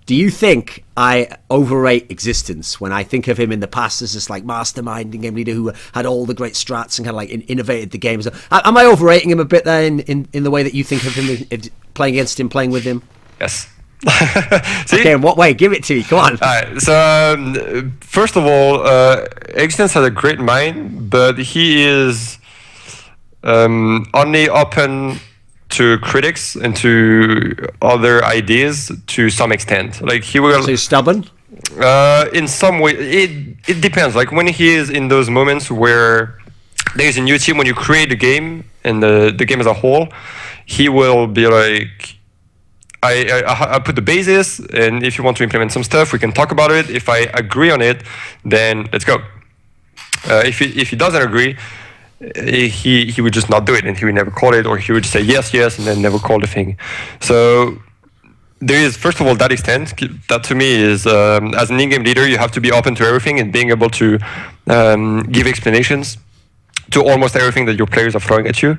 Do you think I overrate Existence when I think of him in the past as this like mastermind in game leader who had all the great strats and kind of like innovated the game? So, am I overrating him a bit there in the way that you think of him, playing against him, playing with him? Yes. Okay, in what way? Give it to me. Come on. All right. So first of all, Existence has a great mind, but he is only open to critics and to other ideas to some extent. Like he will. So he's stubborn? In some way, it depends. Like when he is in those moments where there's a new team, when you create the game and the game as a whole, he will be like, I put the basis, and if you want to implement some stuff, we can talk about it. If I agree on it, then let's go. If he doesn't agree, he would just not do it, and he would never call it, or he would say yes, and then never call the thing. So there is, first of all, that extent. That to me is, as an in-game leader, you have to be open to everything and being able to give explanations to almost everything that your players are throwing at you.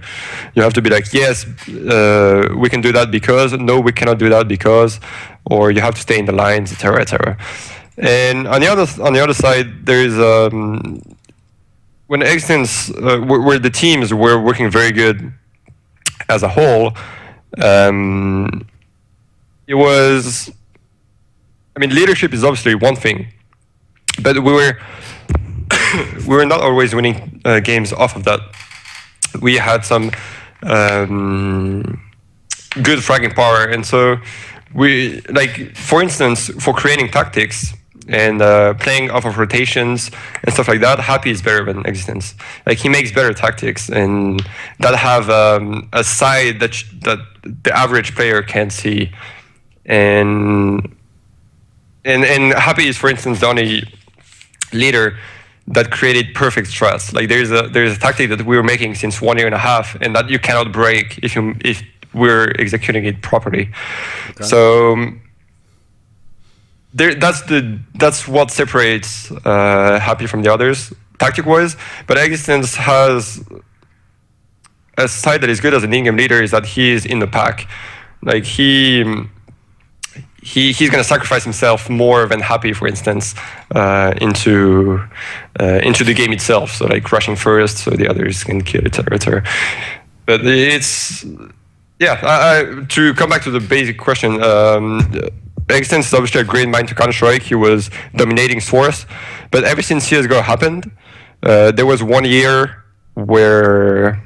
You have to be like, yes, we can do that because, no, we cannot do that because, or you have to stay in the lines, etc., etc. And on the other side, there is when Existence, where the teams were working very good as a whole, it was, I mean, leadership is obviously one thing, but we were not always winning games off of that. We had some good fragging power, and so we, like, for instance, for creating tactics and playing off of rotations and stuff like that, Happy is better than Existence. Like, he makes better tactics and that have a side that the average player can't see. And Happy is, for instance, the only leader that created perfect strats. Like, there's a tactic that we were making since 1 year and a half, and that you cannot break if we're executing it properly. Okay. So that's what separates Happy from the others, tactic-wise. But Existence has a side that is good as an in-game leader, is that he is in the pack. Like, he he's going to sacrifice himself more than happy, for instance, into the game itself. So like rushing first, so the others can kill, etc., etc. But it's to come back to the basic question. Existence is obviously a great mind to Counter-Strike. He was dominating Source, but ever since CS:GO happened, there was 1 year where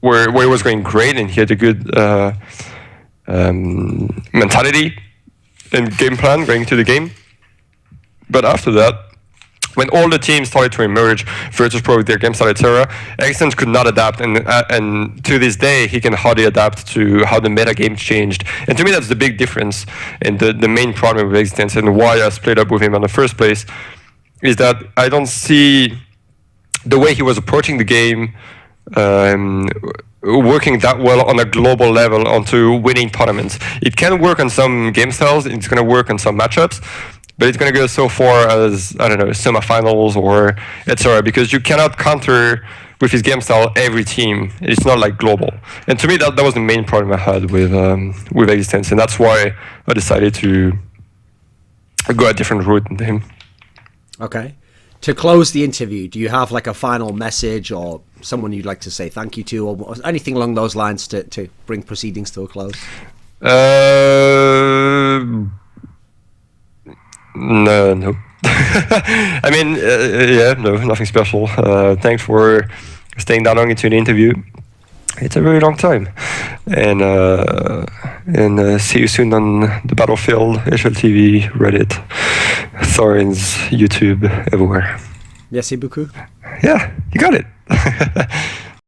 it was going great and he had a good mentality and game plan going to the game. But after that, when all the teams started to emerge, Virtus.pro with their game style, etc., Existence could not adapt, and to this day, he can hardly adapt to how the meta game changed. And to me, that's the big difference, and the main problem with Existence, and why I split up with him in the first place, is that I don't see the way he was approaching the game working that well on a global level onto winning tournaments. It can work on some game styles, it's going to work on some matchups, but it's going to go so far as, I don't know, semifinals or etc. Because you cannot counter with his game style every team. It's not like global. And to me, that was the main problem I had with Existence, and that's why I decided to go a different route than him. Okay. To close the interview, do you have like a final message or someone you'd like to say thank you to, or anything along those lines to bring proceedings to a close? No. I mean, no, nothing special. Thanks for staying that long into the interview. It's a very long time. And see you soon on the battlefield, HLTV, Reddit, Thorin's, YouTube, everywhere. Merci beaucoup. Yeah, you got it.